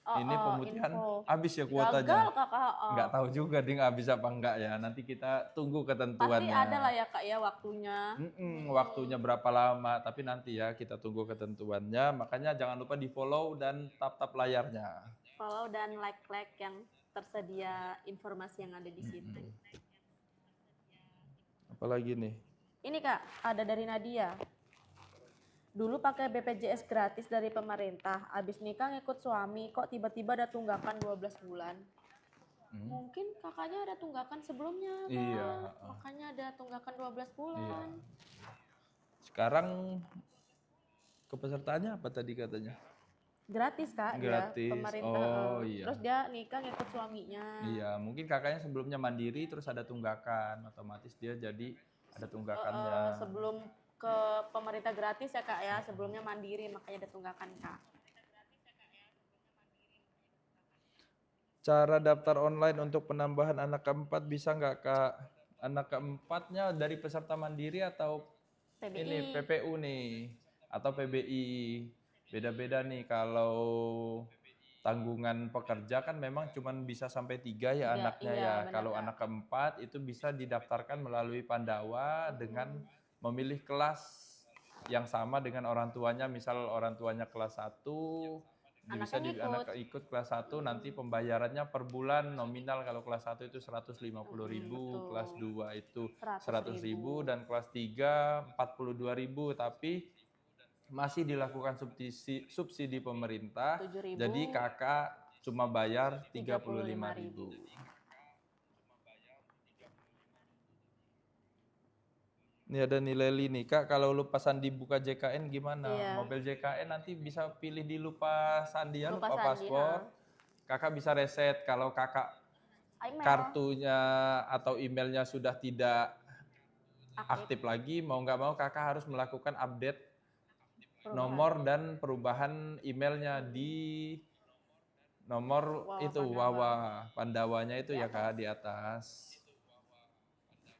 ini pemutihan habis ya kuotanya. Gagal Kakak. Nggak tahu juga ding habis apa enggak ya. Nanti kita tunggu ketentuannya. Pasti ada lah ya Kak ya waktunya. Waktunya berapa lama, tapi nanti ya kita tunggu ketentuannya. Makanya jangan lupa di follow dan tap layarnya. Follow dan like yang tersedia informasi yang ada di situ. Apalagi nih? Ini Kak, ada dari Nadia. Dulu pakai BPJS gratis dari pemerintah, abis nikah ngikut suami, kok tiba-tiba ada tunggakan 12 bulan. Mungkin kakaknya ada tunggakan sebelumnya, Kak. Iya. Makanya ada tunggakan 12 bulan. Iya. Sekarang kepesertaannya apa tadi katanya? Gratis Kak, gratis. Dia pemerintah. Iya. Terus dia nikah ngikut suaminya. Iya, mungkin kakaknya sebelumnya mandiri terus ada tunggakan, otomatis dia jadi ada tunggakannya. Sebelum ke pemerintah gratis ya Kak ya, sebelumnya mandiri makanya ada tunggakan Kak. Cara daftar online untuk penambahan anak keempat bisa nggak Kak? Anak keempatnya dari peserta mandiri atau PBI. ini PPU nih atau PBI? Beda-beda nih. Kalau tanggungan pekerja kan memang cuma bisa sampai 3 ya anaknya iya, ya. benar, Kalau Kak. anak keempat itu bisa didaftarkan melalui Pandawa dengan memilih kelas yang sama dengan orang tuanya. Misal orang tuanya kelas 1, bisa anak ikut kelas 1, nanti pembayarannya per bulan nominal. Kalau kelas 1 itu 150.000, kelas 2 itu 100.000, dan kelas 3 42.000. Tapi masih dilakukan subsidi pemerintah, 7.000. jadi kakak cuma bayar 35.000. Ini ada nilai nih Kak, kalau lupa sandi buka JKN gimana? Iya. Mobil JKN nanti bisa pilih di lupa sandi ya, lupa sandi, paspor. Kakak bisa reset kalau kakak kartunya atau emailnya sudah tidak aktif lagi, mau nggak mau kakak harus melakukan update nomor dan perubahan emailnya di nomor itu Pandawanya itu ya Kak, di atas.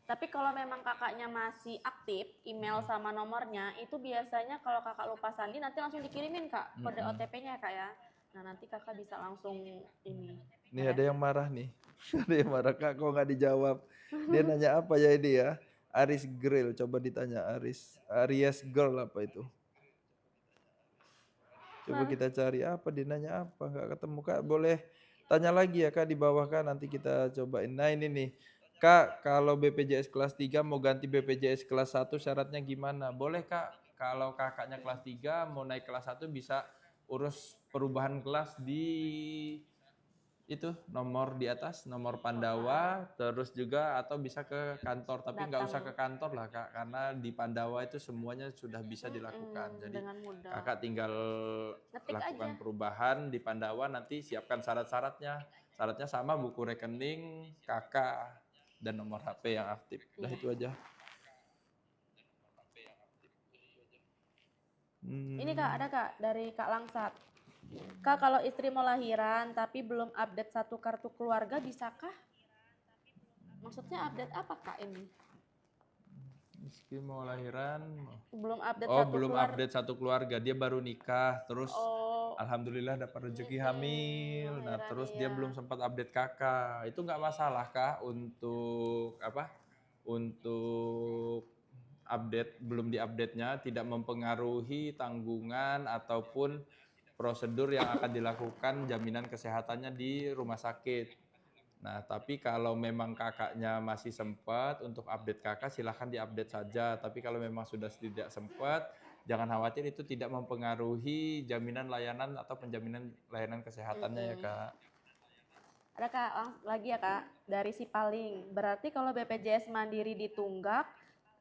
Tapi kalau memang kakaknya masih aktif email sama nomornya, itu biasanya kalau kakak lupa sandi nanti langsung dikirimin Kak kode OTP-nya Kak ya. Nah nanti kakak bisa langsung ini. Nih ada yang marah nih. Ada yang marah Kak, kok nggak dijawab. Dia nanya apa ya ini ya? Aris Grill, coba ditanya Aries Girl apa itu? Coba kita cari apa, dia nanya apa, nggak ketemu Kak. Boleh tanya lagi ya Kak di bawah Kak, nanti kita cobain. Nah ini nih, Kak, kalau BPJS kelas 3 mau ganti BPJS kelas 1 syaratnya gimana? Boleh Kak, kalau kakaknya kelas 3 mau naik kelas 1 bisa urus perubahan kelas di itu nomor di atas, nomor Pandawa, terus juga atau bisa ke kantor, tapi nggak usah ke kantor lah Kak, karena di Pandawa itu semuanya sudah bisa dilakukan. Jadi kakak tinggal lakukan perubahan di Pandawa, nanti siapkan syarat-syaratnya. Syaratnya sama, buku rekening kakak dan nomor HP yang aktif. Udah itu aja. Ini Kak, ada Kak dari Kak Langsat. Kak, kalau istri mau lahiran tapi belum update satu kartu keluarga, bisakah? Maksudnya update apa Kak ini? Istri mau lahiran. Belum update update satu keluarga. Dia baru nikah, terus alhamdulillah dapat rezeki hamil. Nah, terus dia belum sempat update kakak. Itu nggak masalah Kak untuk apa? Untuk update, belum diupdate-nya tidak mempengaruhi tanggungan ataupun prosedur yang akan dilakukan jaminan kesehatannya di rumah sakit. Nah, tapi kalau memang kakaknya masih sempat untuk update kakak, silahkan diupdate saja. Tapi kalau memang sudah tidak sempat, jangan khawatir, itu tidak mempengaruhi jaminan layanan atau penjaminan layanan kesehatannya ya Kak. Ada Kak, lagi ya Kak, dari si Paling. Berarti kalau BPJS Mandiri ditunggak,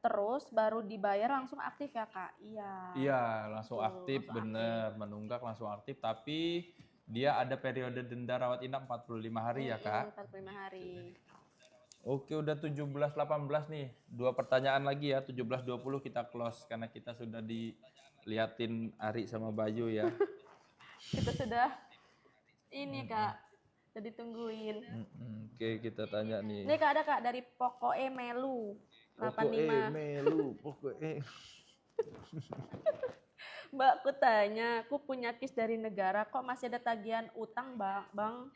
terus baru dibayar langsung aktif ya Kak? Iya. Iya, langsung aktif, bener. Menunggak langsung aktif, tapi dia ada periode denda rawat inap 45 hari ya Kak? 45 hari. Oke, udah 17-18 nih. 2 pertanyaan lagi ya, 17-20 kita close karena kita sudah diliatin Ari sama Bayu ya. Kita sudah ini Kak, udah ditungguin. Oke, kita tanya nih. Ini Kak, ada Kak dari Pokoe Melu 85. Pokoe. Mbak, aku tanya, aku punya KIS dari negara, kok masih ada tagihan utang Bang?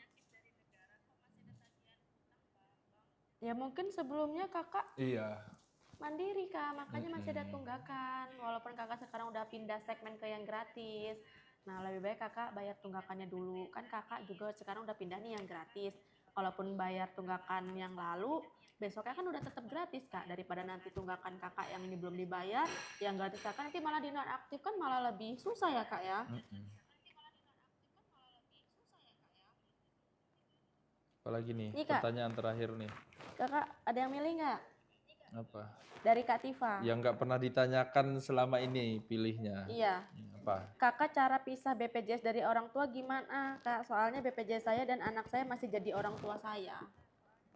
Ya mungkin sebelumnya kakak mandiri Kak, makanya masih ada tunggakan. Walaupun kakak sekarang udah pindah segmen ke yang gratis. Nah lebih baik kakak bayar tunggakannya dulu. Kan kakak juga sekarang udah pindah nih yang gratis. Walaupun bayar tunggakan yang lalu, besoknya kan udah tetap gratis Kak. Daripada nanti tunggakan kakak yang ini belum dibayar, yang gratis kakak nanti malah dinonaktif, kan malah lebih susah ya Kak ya. Apalagi nih, pertanyaan terakhir nih. Kakak ada yang milih nggak? Apa? Dari Kak Tifa. Yang nggak pernah ditanyakan selama ini pilihnya. Iya. Apa? Kakak, cara pisah BPJS dari orang tua gimana Kak? Soalnya BPJS saya dan anak saya masih jadi orang tua saya.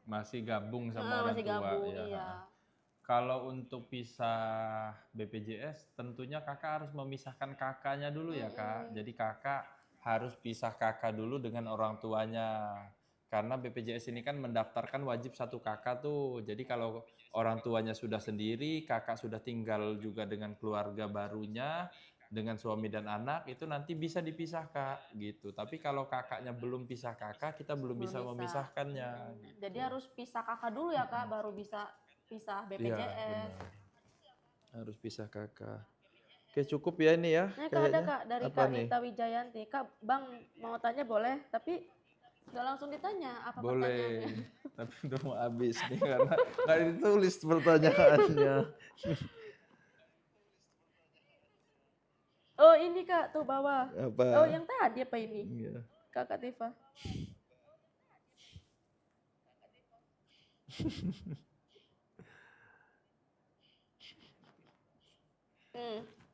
Masih gabung sama orang tua. Iya. Kalau untuk pisah BPJS, tentunya kakak harus memisahkan kakaknya dulu ya Kak. Jadi kakak harus pisah kakak dulu dengan orang tuanya. karena BPJS ini kan mendaftarkan wajib satu kakak tuh. Jadi kalau orang tuanya sudah sendiri, kakak sudah tinggal juga dengan keluarga barunya, dengan suami dan anak, itu nanti bisa dipisah Kak, gitu. Tapi kalau kakaknya belum pisah kakak, kita belum bisa memisahkannya. Gitu. Jadi harus pisah kakak dulu ya Kak, baru bisa pisah Iya, BPJS. benar. Harus pisah kakak. Oke, cukup ya ini ya. Nah, Kak, ada kayaknya. Kak dari Apa Kak nih? Dita Wijayanti. Kak, Bang mau tanya boleh, tapi nggak langsung ditanya apa Boleh, pertanyaannya. tapi udah mau habis nih karena nggak ditulis pertanyaannya. Oh ini Kak, tuh bawah. Apa? Oh yang tadi apa ini? Iya. Kakak Tifa.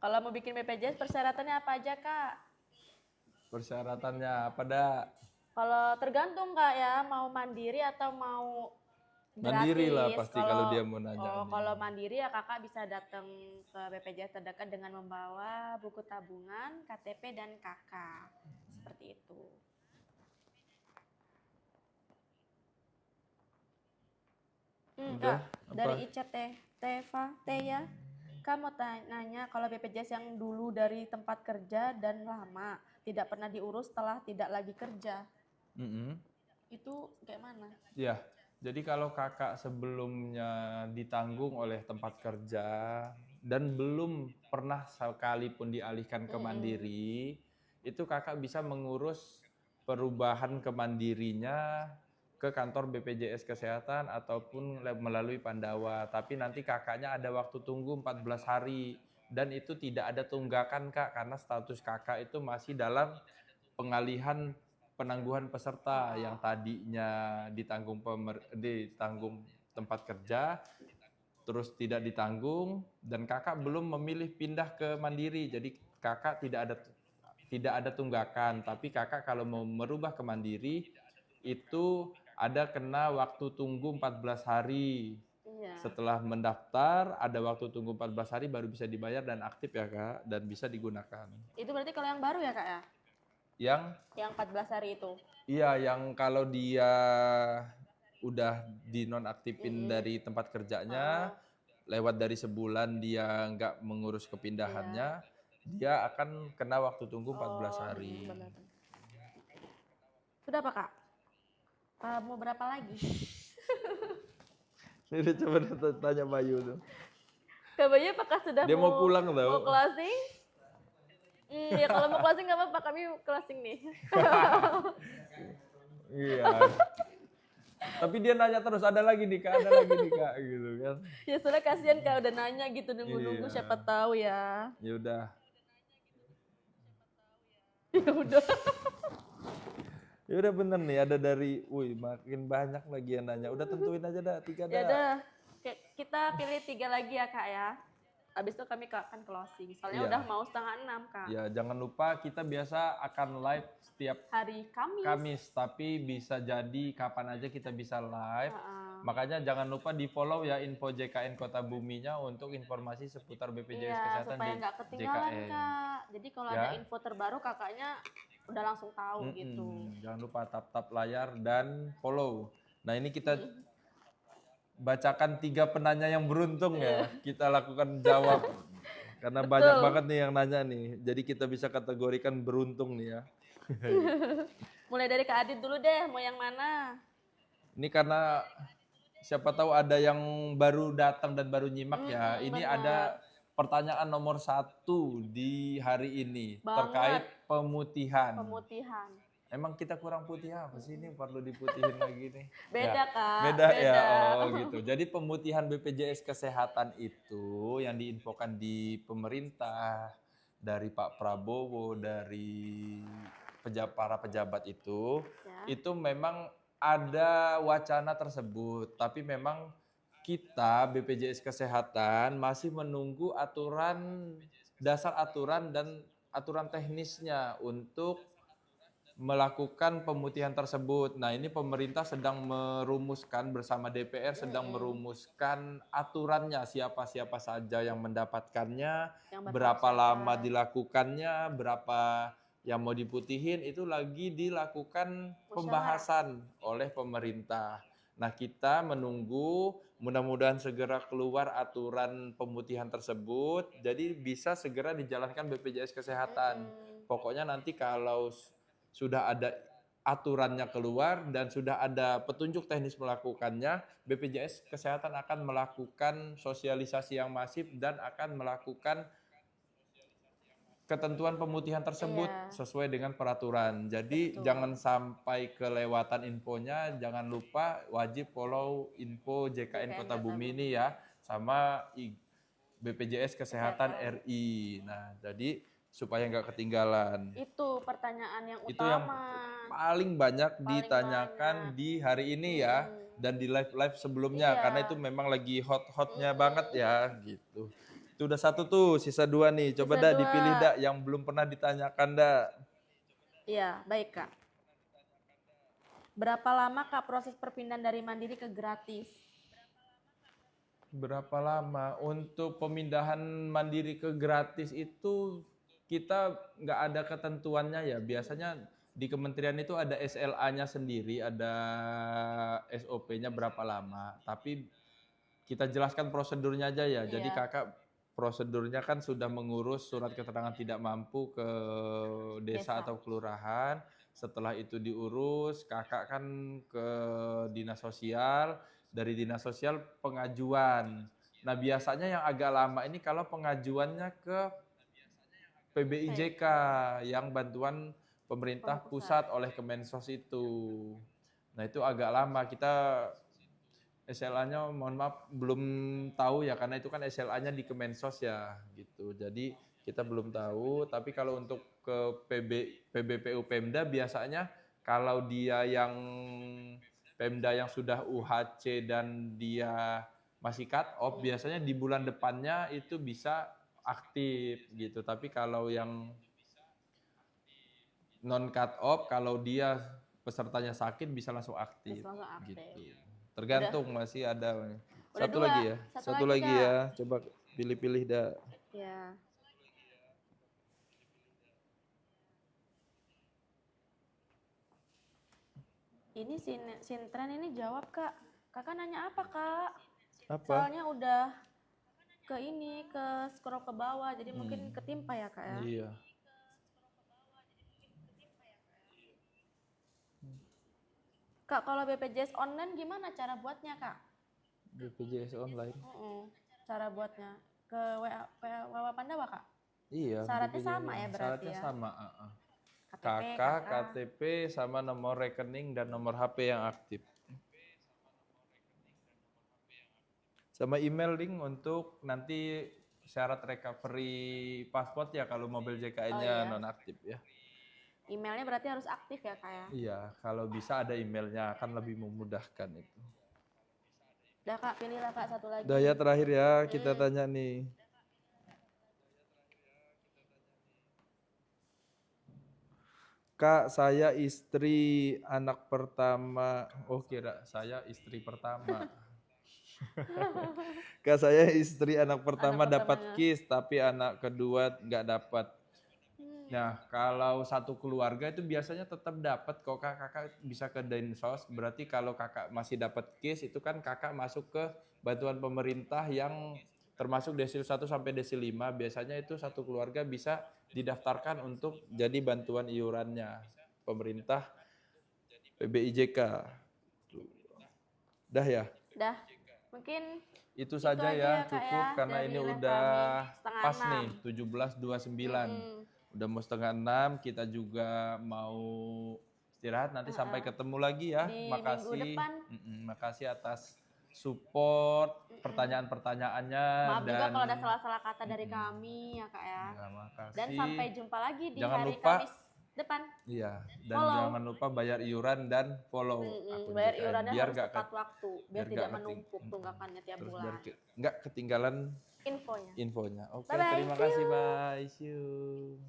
Kalau mau bikin BPJS persyaratannya apa aja Kak? Persyaratannya apa dah? Kalau tergantung Kak ya, mau mandiri atau mau gratis. Mandiri lah pasti kalau dia mau nanya. Kalau mandiri ya kakak bisa datang ke BPJS terdekat dengan membawa buku tabungan, KTP dan KK. Seperti itu. Udah, Kak, dari ICT Teva ya. Kak mau nanya kalau BPJS yang dulu dari tempat kerja dan lama tidak pernah diurus setelah tidak lagi kerja. Itu kayak mana? Ya, jadi kalau kakak sebelumnya ditanggung oleh tempat kerja dan belum pernah sekalipun dialihkan ke mandiri, itu kakak bisa mengurus perubahan ke mandirinya ke kantor BPJS Kesehatan ataupun melalui Pandawa. Tapi nanti kakaknya ada waktu tunggu 14 hari dan itu tidak ada tunggakan Kak karena status kakak itu masih dalam pengalihan penangguhan peserta yang tadinya ditanggung tempat kerja terus tidak ditanggung dan kakak belum memilih pindah ke mandiri. Jadi kakak tidak ada tunggakan, tapi kakak kalau mau merubah ke mandiri itu ada kena waktu tunggu 14 hari. Iya. Setelah mendaftar ada waktu tunggu 14 hari baru bisa dibayar dan aktif ya Kak dan bisa digunakan. Itu berarti kalau yang baru ya Kak ya? Yang 14 hari itu. Iya, yang kalau dia udah dinonaktifin dari tempat kerjanya, lewat dari sebulan dia nggak mengurus kepindahannya, dia akan kena waktu tunggu 14 hari. Benar. Sudah apa Kak? Mau berapa lagi? Ini coba tanya Bayu tuh. Kak Bayu apakah sudah Dia mau pulang tau. Mau closing? Ya kalau mau closing nggak apa-apa, kami closing nih. Iya. Tapi dia nanya terus, ada lagi nih Kak, gitu kan. Ya sudah, kasihan Kak udah nanya gitu, nunggu-nunggu siapa tahu ya. Ya udah. Ya udah bener nih, ada dari, makin banyak lagi yang nanya. Udah tentuin aja dah, 3 dah. Ya udah, kita pilih 3 lagi ya Kak ya. Habis itu kami akan closing. Soalnya udah mau 5:30 Kak. Ya jangan lupa kita biasa akan live setiap hari Kamis. Tapi bisa jadi kapan aja kita bisa live. Makanya jangan lupa di follow ya info JKN Kota Buminya untuk informasi seputar BPJS Kesehatan supaya di nggak ketinggalan JKN. Kak. Jadi kalau ada info terbaru kakaknya udah langsung tahu gitu. Jangan lupa tap layar dan follow. Nah ini kita bacakan 3 penanya yang beruntung ya. Kita lakukan jawab. Karena banyak banget nih yang nanya nih. Jadi kita bisa kategorikan beruntung nih ya. Mulai dari Kak Adit dulu deh, mau yang mana? Ini karena siapa tahu ada yang baru datang dan baru nyimak ya. Ini ada pertanyaan nomor 1 di hari ini terkait pemutihan. Emang kita kurang putih apa sih, ini perlu diputihin lagi nih? Beda Kak. Beda ya, gitu. Jadi pemutihan BPJS Kesehatan itu yang diinfokan di pemerintah, dari Pak Prabowo, dari para pejabat itu memang ada wacana tersebut. Tapi memang kita BPJS Kesehatan masih menunggu dasar aturan dan aturan teknisnya untuk melakukan pemutihan tersebut. Nah ini pemerintah sedang merumuskan bersama DPR sedang merumuskan aturannya, siapa saja yang mendapatkannya, berapa lama dilakukannya, berapa yang mau diputihin itu lagi dilakukan pembahasan oleh pemerintah. Nah, kita menunggu mudah-mudahan segera keluar aturan pemutihan tersebut, jadi bisa segera dijalankan BPJS Kesehatan. Pokoknya nanti kalau sudah ada aturannya keluar dan sudah ada petunjuk teknis melakukannya, BPJS Kesehatan akan melakukan sosialisasi yang masif dan akan melakukan ketentuan pemutihan tersebut sesuai dengan peraturan. Jadi jangan sampai kelewatan infonya, jangan lupa wajib follow info JKN Kota Bumi ini ya, sama BPJS Kesehatan RI. Nah, jadi supaya nggak ketinggalan. Itu pertanyaan yang utama. Itu yang paling banyak ditanyakan di hari ini ya, dan di live-live sebelumnya, karena itu memang lagi hot-hotnya banget ya, gitu. Itu udah satu tuh, sisa 2 nih. Coba dah dipilih dah yang belum pernah ditanyakan dah. Iya, baik Kak. Berapa lama Kak proses perpindahan dari mandiri ke gratis? Berapa lama? Untuk pemindahan mandiri ke gratis itu kita nggak ada ketentuannya ya. Biasanya di kementerian itu ada SLA-nya sendiri, ada SOP-nya berapa lama. Tapi kita jelaskan prosedurnya aja ya. Jadi kakak prosedurnya kan sudah mengurus surat keterangan tidak mampu ke desa atau kelurahan. Setelah itu diurus, kakak kan ke dinas sosial, dari dinas sosial pengajuan. Nah biasanya yang agak lama ini kalau pengajuannya ke PBIJK, yang bantuan pemerintah pusat oleh Kemensos itu. Nah itu agak lama, kita SLA-nya mohon maaf belum tahu ya, karena itu kan SLA-nya di Kemensos ya gitu. Jadi kita belum tahu, tapi kalau untuk ke PBPU Pemda biasanya kalau dia yang Pemda yang sudah UHC dan dia masih cut off, biasanya di bulan depannya itu bisa aktif gitu. Tapi kalau yang non cut off, kalau dia pesertanya sakit bisa langsung aktif, gitu. Tergantung masih ada. Satu lagi ya. Satu lagi ya. Coba pilih-pilih dah. Ya. Ini Sintren ini jawab Kak. Kakak nanya apa Kak? Apa? Soalnya udah ke scroll ke bawah, jadi mungkin ketimpa ya Kak ya. Iya. Kak, kalau BPJS online gimana cara buatnya Kak? BPJS online? Cara buatnya ke WA Pandawa Kak? Iya. Syaratnya sama ya berarti syaratnya ya? Sama. KTP sama nomor rekening dan nomor HP yang aktif. Sama email link untuk nanti syarat recovery paspor ya kalau mobil JKN-nya nonaktif ya. Emailnya berarti harus aktif ya Kak ya? Iya, kalau bisa ada emailnya akan lebih memudahkan itu. Udah Kak, pilihlah Kak satu lagi. Udah ya terakhir ya, kita tanya nih. Kak, saya istri anak pertama. Oh, kira saya istri pertama. Kak, saya istri anak pertama dapat KIS, tapi anak kedua nggak dapat. Nah, kalau satu keluarga itu biasanya tetap dapat kok Kak. Kakak bisa ke Dinsos, berarti kalau kakak masih dapat KIS itu kan kakak masuk ke bantuan pemerintah yang termasuk desil 1 sampai desil 5. Biasanya itu satu keluarga bisa didaftarkan untuk jadi bantuan iurannya pemerintah PBIJK. Dah ya? Dah. Mungkin itu saja ya, cukup ya, karena ini udah pas nih 17.29. Udah mau 5:30, kita juga mau istirahat. Nanti sampai ketemu lagi ya. Makasih. Minggu depan. Makasih atas support, pertanyaan-pertanyaannya. Maaf juga kalau ada salah-salah kata dari kami ya Kak ya. Makasih. Dan sampai jumpa lagi di hari Kamis depan. Iya, dan jangan lupa bayar iuran dan follow akun bayar iurannya biar harus tepat waktu, biar tidak menumpuk tunggakannya tiap bulan. Nggak ketinggalan infonya. Oke, terima kasih, bye. See you.